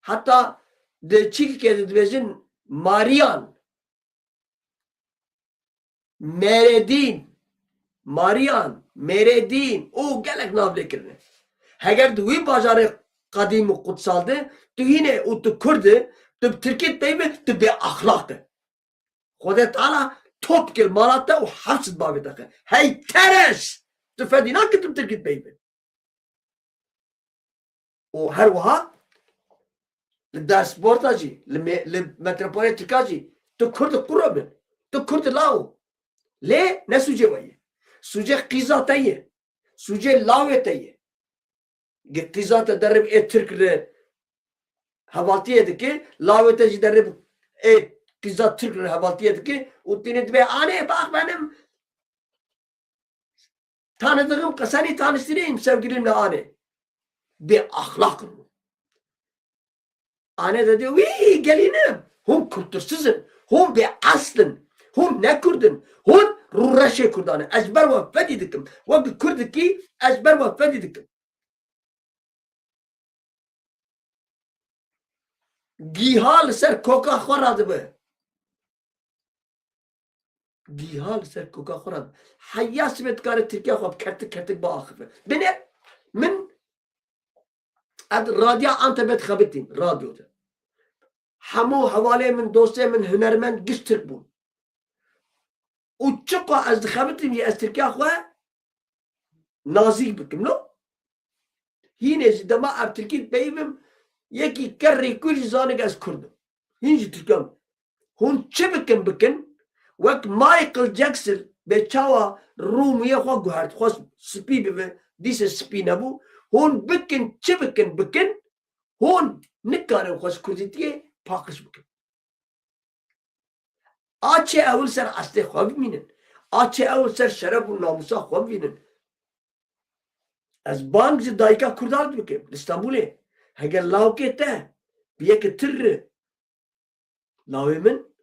heta di çîkekê de dibêjin Mariyan Mêredîn û gelek nav lêkirine heger di wî bajarê qedîm û qudsal de tu hîne û tu Kurd e tu bi Tirkî peyve tu bê axlaq e Xwedê Teala top kir mala te û hewşt bavê dixwe hey tereş tu fedî nakî tu bi Tirkî peyve û her wiha li dersporta jî li metropolê Tirka jî tu Kurd quro bin tu Kurd law lê ne sûcê we ye sûcê qîza te ye sûcê lawê te ye qîza te derib ê Tirk li hevaltiyê dike lawê te jî derib ê qîza Tirk li hevaltiyê dike û tînê dibe anê bak benim tanıdığım seni tanıştırayım sevgilimle anne bê axlaqın anne dedi wî gelinim hûn kultursuzun hûn bê aslin hûn ne Kurdin hûn rûreşê Kurdanê ez ber we fedî dikim we bi Kurdikî ez ber we fedî dikim gîha li ser koka xwe radibe gîha li ser koka xwe radibe heya sibê dikare Tirkiye xwe kertik biaxife binê min ed radya Antepê dixebitîm radyo de hemû hevalê min dostê min hunermend giş Tirk bûn û çiqa ez dixebitîm yê ez Tirkiya xwe nazîk bikim no Yine zidama ab Türkiye beyim yeki kerri kul zanik az Kurdum. Hinci Türk'üm. Hun çi bikin vek Michael Jackson be çawa Rumiye xwa guhert xwas spî bibe dîse spî nebu hun bikin çi bikin hun nikarin xwas Kurdîtiye pakış bikin. Açe evvel ser asli xwe bimînin. Açe evvel ser şeref û namusa xwe bibînin. Ez bang ji dayika Kurdan dikim. İstanbul'e. Heger lawkê te biyekî tir lawê min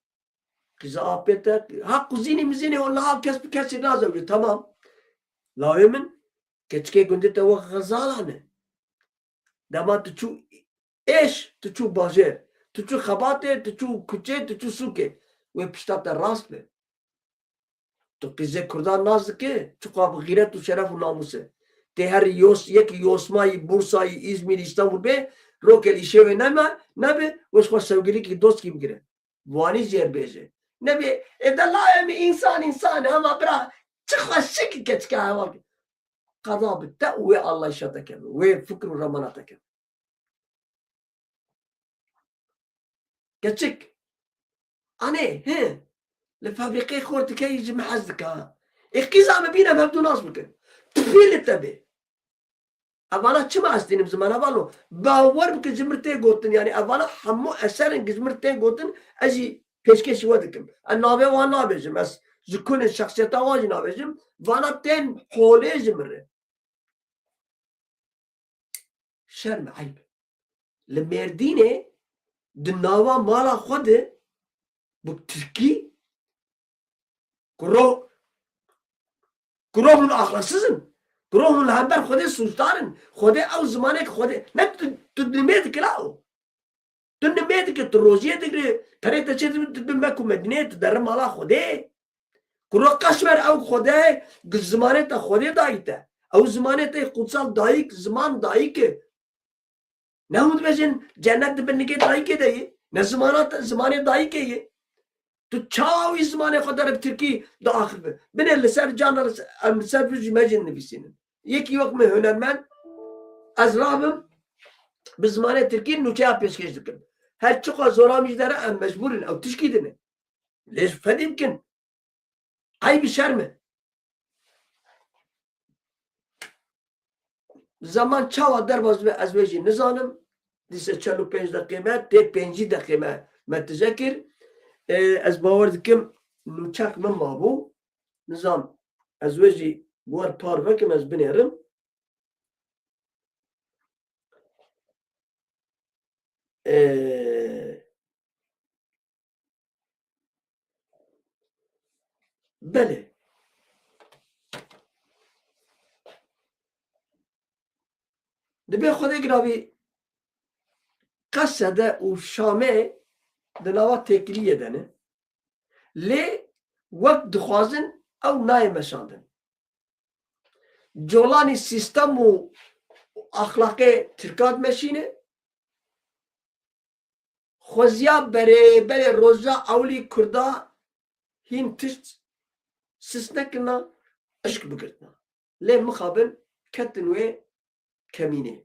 kıza apete ha kuzini mizini o lav kes nazavri tamam. Lawê min keçikê gundê te we xezalane. Dema tu çû eş tu çû bajêr. Tu çû xebatê tu çû kuçê tu çû sûkê. Wê pişta te rast be. Tu qîzê Kurdan naz dike çuqa bi gîret û şeref û namusê. Te her yekî Yosmayî, Bursayî, İzmir, İstanbul be rokelî şevê nebe weş xwe sevgilîkî dostkî bigire. Wanî jêrbêje. Nebe evde layemi insan ama bira çıkma şık geçke hava. Kaza bitti ve Allah işe kemi ve fikru ramana kemi. Geçik. Anne he. Le fabrike khort ke yicim hazdika. İkiza mı bina mebdu nas bikin. Tfil tabi. Avana çima astinim zamana valo. Bavar bikin zimrte gotin yani avana hammu eserin gizmirte gotin aji peşkeşi vadikim. Nave van nabejim. Ez zikûne şahsiyeta vacı nabejim. Vana ten hole zimri. Şerm ayıp. Le merdine dinava mala xwede bu Türkiye kurohun ahlaksızın. Kurohun haber xwede suçdarın. Xwede ev zamanek xwede. Ne tu demedik la o. Tu demedik tu rojiye digri. Tere te çedim tu demek Medine tu derim mala xwede. Kuro kaşmer ev xwede zamanek te xwede dayite. Ev zamanek te kutsal dayik zaman dayike. Ne umut bejin cennet dibindeki dayike deyi. Ne zamanı dayike ye. Tu çavi zamanı kadar Türkiye dahil be. Bine liser canlar amser bir cümlecin nefisinin. Yeki yok mu hünermen? Azrabım biz zamanı Türkiye nuçaya peşkeş dikim. Her çok az zoramicilere em mecburin ev tişkidini. Leş fedimkin. Ay bir şer mi? Zaman çava derbaz ve ezveci nizanım. Dise 45 dakika tek 5 dakika metezekir. Ez bawer dikim nûçak min mabû. Nizam ezveci war parvekim ez binêrim. Belê. Dibe Xwedê giravî Qesede û Şamê di nava têkiliyê de ne. Lê wek dixwazin ew nayê meşandin. Colanî sîstem û axlaqê Tirkan meşîne. Xweziya berêberê roja ewlî Kurda hîn tişt sis nekirina eşk bigirtina. Lê mixabin ketin wê kemînê.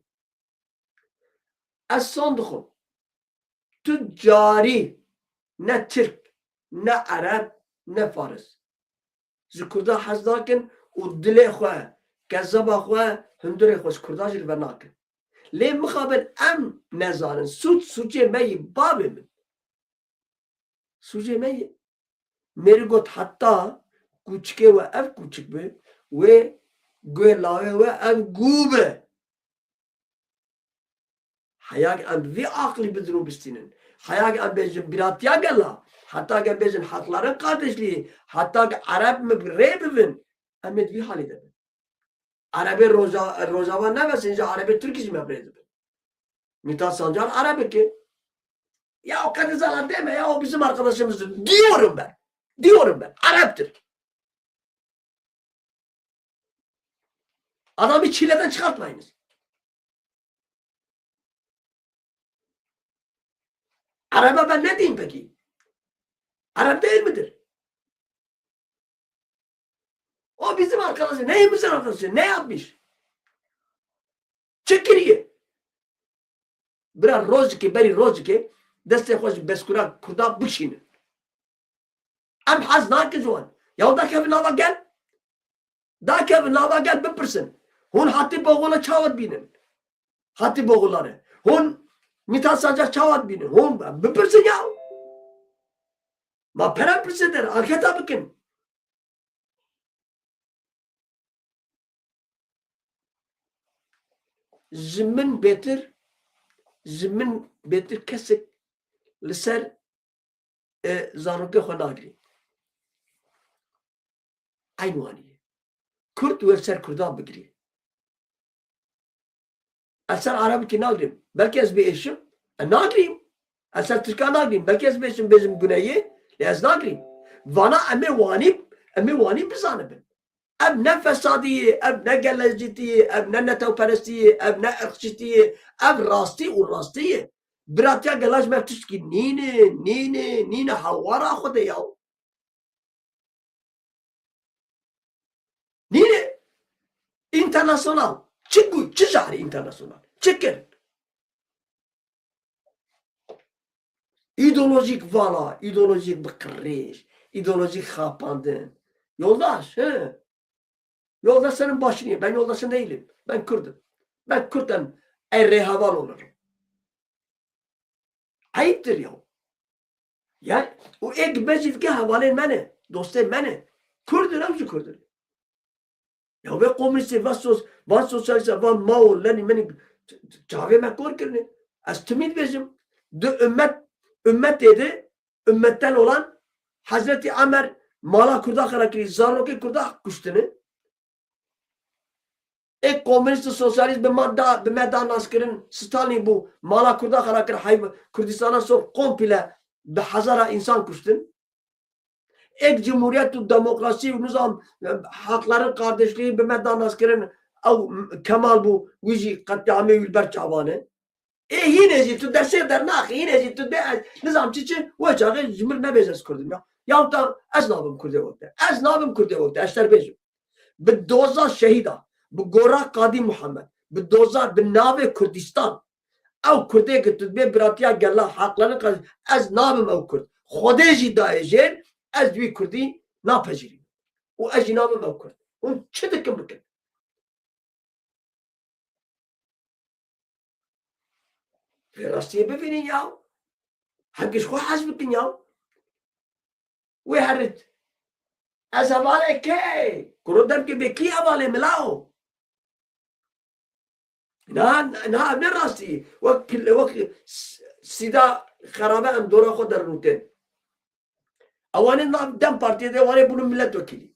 Ez son dixwim tu carî ne Türk ne Arab ne Faris ji Kurda hez nakin û dilê xwe kezeba xwe hundirê xwe ji Kurda jî li ber nakin. Lê mixabin em nezanin sûcê me yê bavê min. Sûcê me yê mêrî got heta kûçikê we ev kûçik be wê guê lawê we ev gû be. Hayag em vî aklî bidin û bistînin. Hayag em bêjin biratiya gela. Hatta ge bêjin hakların kardeşliği. Hatta ge Arab mi rê bibin. Em ê vî halî de bin. Arabê rojava nevesin ji Arabê Türkî jî me rê dibin. Mithat Sancar Arabikê. Ya o kadar zaten deme ya o bizim arkadaşımızdır. Diyorum ben. Arap'tır. Adamı çileden çıkartmayınız. Arap'a ben ne diyeyim peki? Arap değil midir? O bizim arkadaşı. Neyimizin arkadaşı? Ne yapmış? Çekiriye. Biraz rozike, beri rozike, deste hoş beskura kurda bişinin. Em haz nakin zuan. Ya da kevin hava gel. Da kevin hava gel bipirsin. Hun hati boğula çavat binin. Hati boğulları. Hun mitat sacak çavat binin. Hun bipirsin ya. Ma pera pirsidir. Arketa bakın. Zimin betir kesik liser zaruke xonagri. Aynı vaniye. Kürt ve ser Kurdan bigri. Eser Arabi ki nagrim. Belki ez bir eşim. Nagrim. Eser Türkan nagrim. Belki ez bir eşim bizim güneyi. Ez nagrim. Vana emi vanib bizanibin. Ev ne fesadiye, ev ne gelezcitiye, ev ne netevperestiye, ev ne ırkçitiye, ev rasti u rastiye. Biratya gelaj mevtiş ki nine havara xude ya. Nine internasyonal. Çık jahri internasyonal. Çıkır. İdeolojik vala, ideolojik bıkırış, ideolojik kapandın. Yoldaş, he. Yoldaş senin başını. Ben yoldaşın değilim. Ben Kürt'üm. Ben Kürt'ten errehaval olurum. Ayıptır ya. Ya o ek meclike havalen beni. Dostum beni. Kürt'ün hepsi Kürt'ün. Ya ve komünist van sosyalist van Mao beni çave mekor kirni. Az tümit bezim. De ümmet dedi. Ümmetten olan Hazreti Ömer mala kurda karakiri zarroke kurda kuştunu. Ek komünist sosyalist bir medan askerin Stalin bu mala kurda karakir Kürdistan'a sonra komple bir hazara insan kuştun. Ek cumhuriyet demokrasi nizam hakların kardeşliği bir medan askerin Kemal bu vizi katliamı ülber çavanı. Yine tu derse dernak yine tu de nizam çiçi ve çağı cumhur ne bezes kurdum ya. Ya da az nabım kurde oldu. Az nabım kurde oldu. Eşler bezim. Bir doza şehida. Bu Gora Kadi Muhammed. Bu doza bir nave Kürdistan. Ev Kürt'e götürdü. Bir biratiya gella haklarını kazandı. Az nabım ev Kürt. Xodeji dayejer. Az bir Kürt'i napecirim. O az nabım ev Kürt. O çıdıkım bakın. Rastiye bebinin ya. Herkes xo hazbikin ya. Ve herrit. Az havale ke. Kurudem ki beki havale milao. نه راستی وقت سیدا خرابه ام دورا خود در نوتن اوانه نام دم partiye de var bunun milletvekili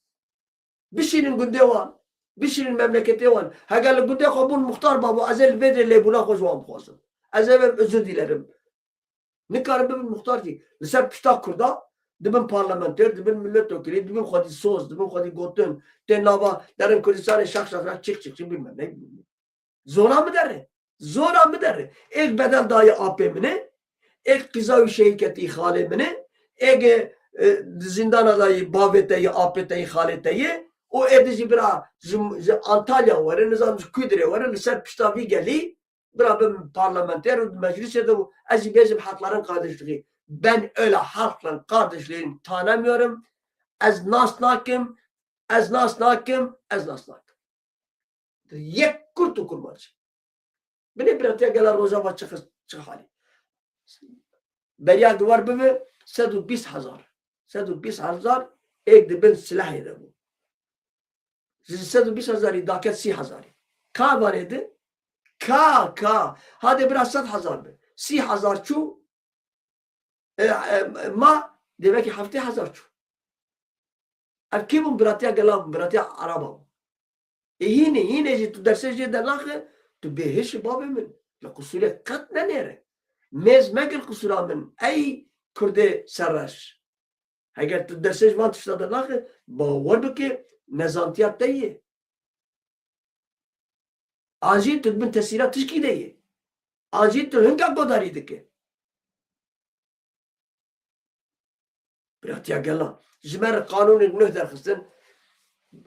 bişinin günde var bişinin memleketi var hagal günde kabul muhtar baba azel bedelle buna koşmam lazım azel özür dilerim ne karım ben muhtar ki lisem piştak kurda dibin parlamenter dibin milletvekili dibin khadi soz dibin khadi gotun tenava derin Kürdistan'ı şak çık bilmem ne bilmem Zora mı der? Zora mı der? Ek bedel dayı apemine, ek kızavi şehiketi halemine, ek zindan adayı baveteyi apeteyi haleteyi, o edici bira Antalya var, nizam küdre var, lisser piştavi geli, bira ben parlamenter meclise de az bizim halkların kardeşliği. Ben öyle halkların kardeşliğini tanımıyorum. Az nasnakim. Yek kurtu kurmacı. Beni biratiye gelir roza çık hali. Beriya duvar bimi 120,000. 120,000 ek de ben silah ede bu. 120,000 daket 30,000. Ka var edi? Ka. Hadi biraz 7,000 be. 30,000 çu ma demek ki hafta 1,000 çu. Erkeğin biratiye gelir biratiye araba. Yine tu derse de lahe tu behiş babamın la kusule kat ne nere mez megel kusuramın ay kurde sarraş eğer tu derse van tuşta da lahe bavar ki nezantiyat değil acil tu bin tesirat tişki değil acil tu hınga godarıydı ki biratiya gela jmer kanun ibn derxistin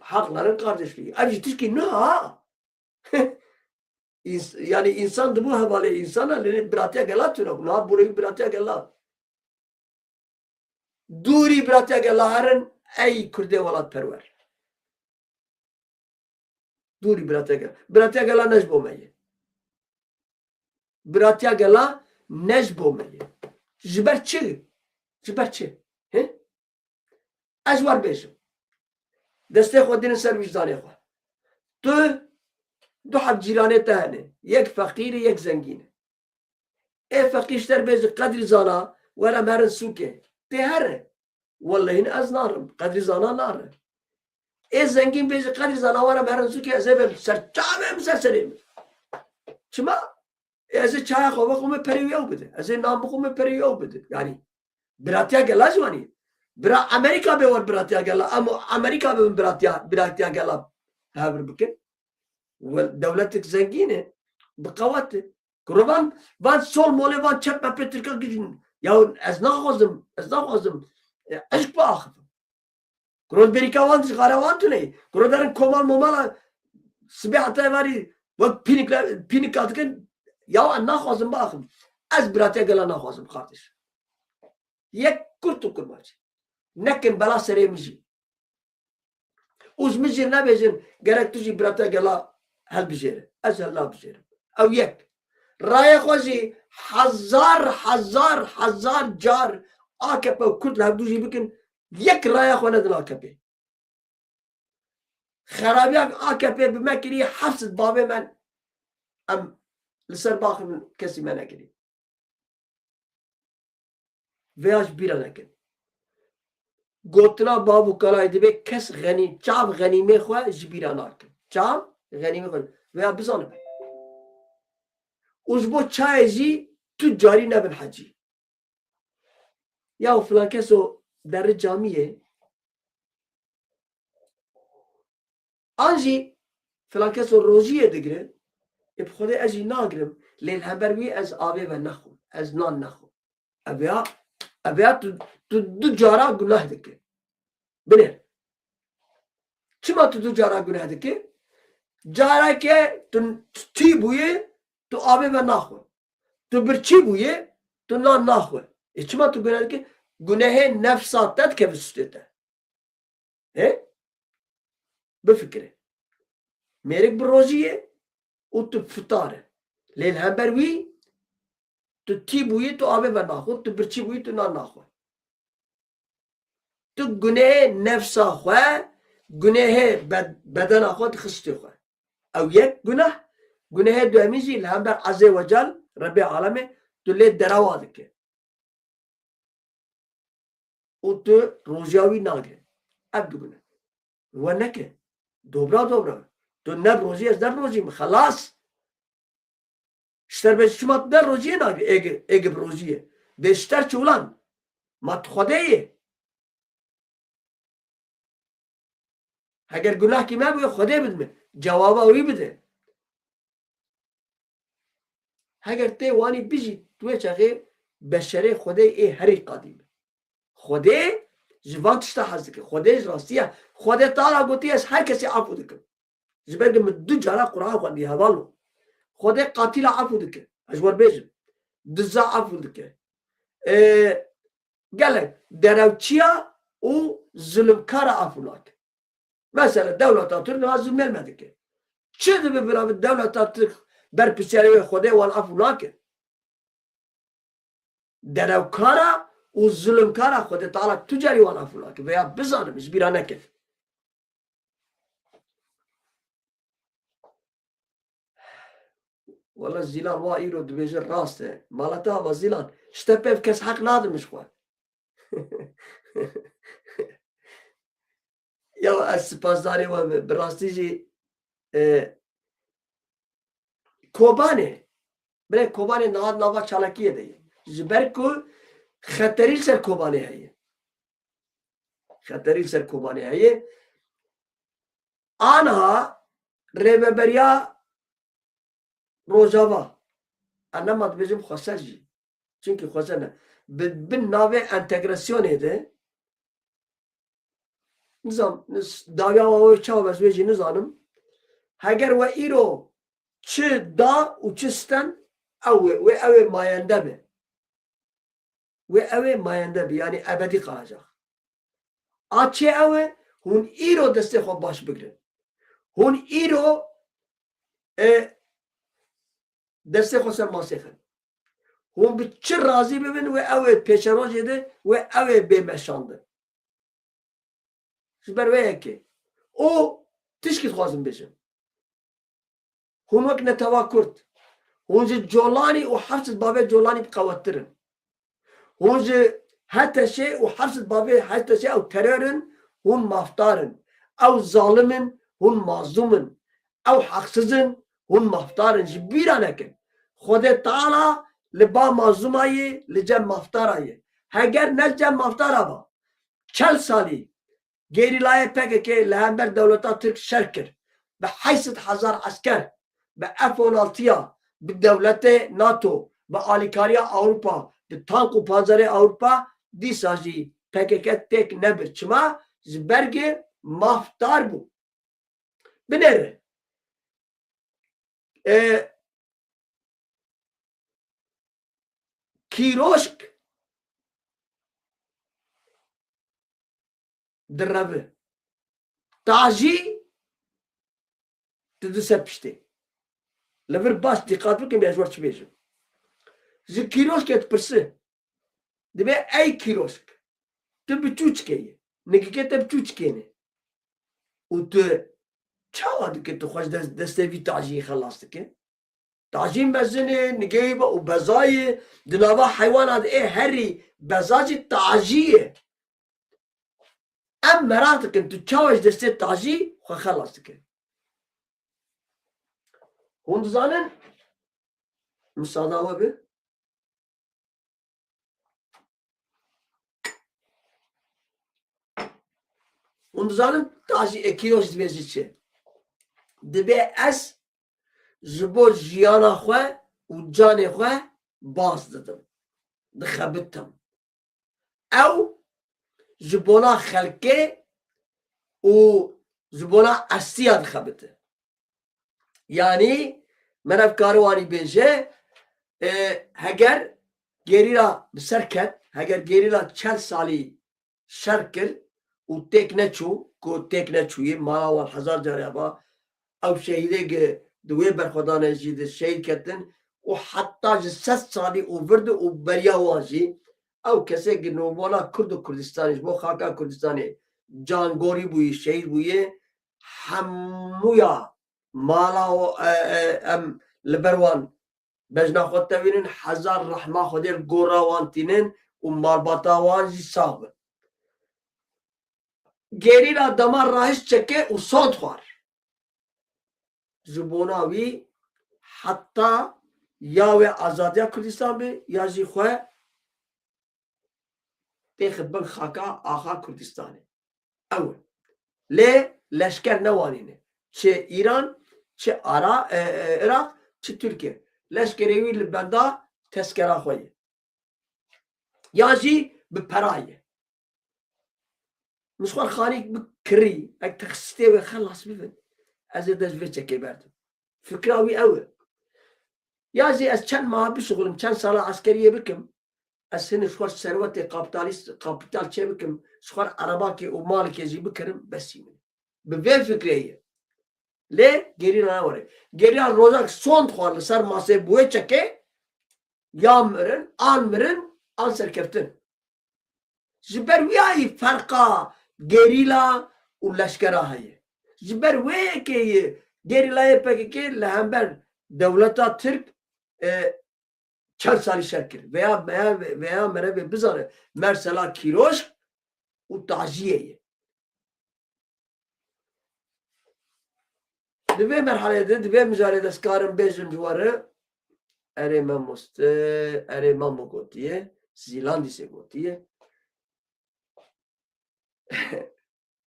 hakların kardeşliği. Abi tişki ne ha? yani insan da bu havale insana lene biratiya gela tuna na burayı biratiya gela duri biratiya gela harin ey kurde velat perver duri biratiya gela nejbo meye biratiya gela nejbo meye jiber çi he ez var bejim deste xodinin ser vicdanê xwe tu du heb cîranê te hene yek feqîr yek zengîn ê feqîr ji te bêje qedrî zana were merin sûkê tê here wallahi ez narim qedrî zana narim ê zengîn bêje qedrî zana were merin sûkê ez ê bim serçavê min ser serê min çima ez ê çaya xwe bixwim perê wî ew bide ez ê nan bixwim perê wî ew bide yani biratiya gela jwanî bira Amerika be war biratiya gela ama Amerika be biratiya gela hevir bikin devletik zengine bikavati kuruvan van sol mole van çep petrika gidin ya ez naxwazim eşk ba axıfım kurul berika van garavan tune kurulların komal momala sibe hatay vari vak pinik atkin ya naxwazim ba axıfım ez biratiya gela naxwazim kardeş yek kurtu kurmacı nekin bela seremiji uzmijir nebejin gerek tuji biratiya gela هل بجيره أجل لا بجيره أو يك رايح خوزي حزار جار AKP وكل هبدوجي بكن يك رايح وندن AKP خرابيات AKP بمكري حفظ بابي من أم لسر باخر من كسي من أكري فياش بيرا لكن قلتنا بابو كلاي دبي كس غني جاب غنيمه خو جبيرا ناكن جاب غنیمه کنه veya bizanım. Uzbo çayeci tüccari nebin hacı. Ya falan keso der camiye anji falan keso rojiye digre ibxode aji nagrim lel haberwi ez abi ve naxu ez nan naxu abiya tu cara günah dike bine çima tu cara günah dike جارا که تو چی بویه تو آبی و نخوه تو برچی بویه تو نان نخوه چما تو گناه که گناه نفساتت که بسوته بفکره میرک بروزیه و تو فتاره لیل هم بروی تو تی بویه تو آبی و نخوه تو برچی بویه تو نان نخوه تو گناه نفسا خواه گناه بدن خود خسته خواه او یک گناه دومیزی لهم در عز و جل رب عالمه تو لید دراواده که و تو روزیاوی ناگه اب دو گناه و نکه دوبرا تو نب روزی از در روزیم خلاص شتر به شما در روزیه ناگه اگه روزیه بشتر چولان مات خودهیه اگر گناه کی ما خوده بدمه جواب اوی بده اگر تی وانی بیجی توی چاقی بشری خوده ای هری قدیم خوده جوان تشتا حز که خوده راستیه خوده تعالی گوتی از هر کسی عفو دکن جبرگم دو جارا قرآن خوندی حوالو خوده قاتل عفو دکن اجور بیجم دزا عفو دکن گله دروچیا و ظلمکار عفو ناک مثلا دولت Türk lazım gelmedi ki. Çiğdi bir beraber devlet Türk berpişeri ve Xude ve afu nake. Derevkara و zulümkara Xude Teala tücari ve afu nake veya bizanım bir anake. Valla zilan va iro dibêje rast e. Malata ama zilan. İşte pev kes hak nadırmış xwe. Ya ez spasdarê we bi rastî jî Kobanê bilê Kobanê nava çalakiyê de ye ji ber ku xeterî ser Kobanê heye xeterî ser Kobanê heye aniha rêveberiya Rojava em nema dibêjim xweser jî çunki xweser ne bi navê entegrasyonê de nizam davya ve çav bezveci nizanım heger ve iro çi da u çi sten ev mayende be. Ve ev mayende be. Yani ebedi kalacak. Açı ev hun iro deste xo baş bigrin. Hun iro deste xo sen masexin. Hun bi çi razı bibin ve ev peşeroj ede ve ev bemeşandı. Süper ve yeki. O tişkit xwazim bêjim. Hûn wek neteva Kurd. Hûn ji colanî û hefsed bavê colanî biqewettirin. Hûn ji heteşê û hefsed bavê heteşê ew terörin, hûn mafdarin. Ew zalimin, hûn mazlûmin. Ew heqsizin, hûn mafdarin. Ji bîra nekin. Xwedê Teala li ba mazlûma yê li cem maftara yê. Heger ne cem maftara ba. 40 salî Gerilaya PKK li hember devleta Türk şer kir. Bi 800,000 asker, bi F-16'ya, bi devletê NATO, bi alîkariya Avrupa, bi tank û panzerê Avrupa, dîsa jî PKK têk nebir. Çima? Ji bergê mafdar bû. Binêre. Kîroşk direve. Tajî dise piştê. Li vir baş dîqat bikin ez war çi bêjim. Ji kîroşkê dipirsî. Dibe ey kîroşk. Tu biçûçikê yê. Nikîkê te biçûçikê ne. û tu çawa dike tu xweş destê vî tajiyê xelas dike? Tajî mezinê, nigehê be û bezayê di nava heywana de ê herî beza jî tajî ye. Em merak dikin tu çawa ji destê tajî xwe xelas dike. Hûn dizanin misala we bi hûn dizanin tajî kîroş dibe jî çi? Dibe ez ji bo jiyana xwe û canê xwe baz didim. Dixebitim. Ew ji bona xelkê û ji bona estiya dixebite. Yani merev karwanî bêje heger gerîra bi ser ket, heger gerîra 40 salî şer kir û têk neçû ku têk neçûyê mala wan hezar care ba ew şehîdê di wê berxwedanê jî di şehîd ketin û heta ji 100 salî û virdi û beriya wan jî ew kesek nûbona Kurd û Kurdistanê ji bo xaka Kurdistanê cangorî bûyî şehîd bûye hemûya mala em li ber wan bejna xwe tevînin hezar rehma Xwedê li gora wan tînin û malbata wan jî sax bin. Gerîra dema rahîş çeke û sond xwar. Ji bona wî heta ya wê azadiya Kurdistan bê ya jî xwe tê xidbin xaka axa Kurdistanê. Ew e. Lê leşker newanîne. Çi İran, çi Iraq, çi Tirkiye. Leşkerê wî li benda teskera xwe ye. Ya jî bi pera ye. Mişxwar xanî bi kirî, ek texsîtê wê xelas bibin. Ez ê dest vê çekê berdim. Fikra wî ew e. Ya jî ez çend meha bişuxulim, çend sala askeriyê bikim. Ez hinê ji xwar serwetê kapital çê bikim, ji xwar erebakê û malekê jî bikirim, besî min. Bi vê fikrê ye. Lê gerîra ne were. Gerîra rojak sond xwar li ser masê bi wê çekê ya mirin, an serkeftin. Ji ber wî ayî ferqa gerîla û leşkera heye. Ji ber wê yekê yê gerîlayê PKK li hember dewleta Tirk 40 salî şer kir. Veya merevê bizane Mersela Kîroşk û tajiyê ye. Di vê merheleyê de di vê mijarê de ez karim bêjim ji we re erê me moste, erê me gotiye, Zîlandîsê gotiye.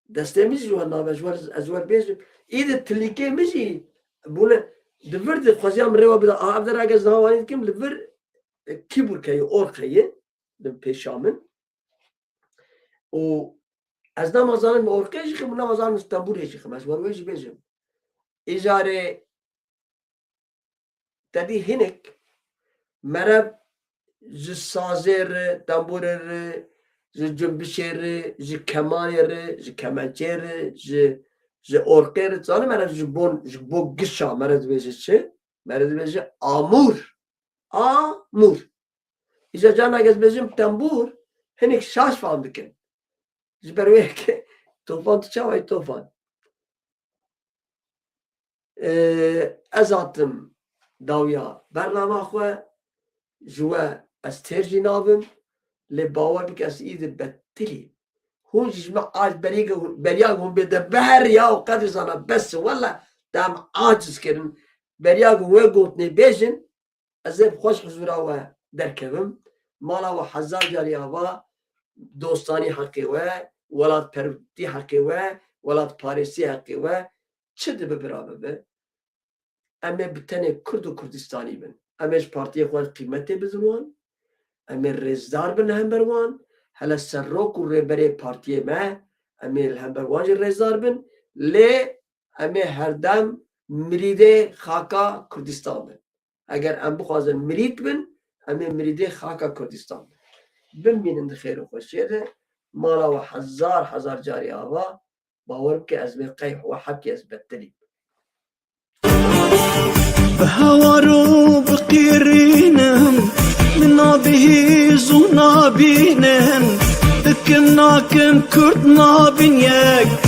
Destê min jî ji we nabe, ez ji we bêjim. Îdî tilîkê min jî bûne di vir de xweziya min rê we bida. Ev der ege ez nawanî dikim li vir Kîburkeyê, Orxeyê di pêşa min. û ez nemazanim Orxeyê jî xim û nemazanim Stenbolê jî xim. Ez wer wê jî bêjim. Îjarê تدی هنک مرب ji sazê re, temborê re, ji cümbişê re, ji kemanê re, ji kemençê re, ji orqê re, zanî mere ji bo gişa mere dibêje çi? Mere dibêje amûr. Amûr. İşte cana gez bêjim tembûr, hinek şaş fam dikin. Ji ber wê ke tofan tu çawa tofan. Ez hatim dawiya bernama xwe ji we ez têr jî nabim lê bawer bike ez îdî betilî. Hûn jî ji me beriya hûn bêde ber ya û qedî zana bes wela dem aciz kirin. Beriya wê gotnê bêjin ez ê xweş huzura we derkevim. Mala we hezar carî ava dostanî heqê we, welatperwîtî heqê we, welatparêsî heqê we çi dibe bira bibe? Em ê bi tenê Kurd û Kurdistanî bin. Em ê ji partiyê xwe qîmetê bizin wan. Em ê rêzdar bin hember wan. Hele serrok û rêberê partiyê me em ê li hember wan jî rêzdar bin. Lê em ê herdem mirîdê xaka Kurdistan bin. Eger em bixwazin mirîd bin, em ê mirîdê xaka Kurdistan bin. Bimînin di xêr û xweşiyê de mala we hezar carî ava bawer bike ez vê qeyh û hekî ez betilî. بهوارو بقيرينم من نابهيز ونابينن كنا كن كرد نابين يك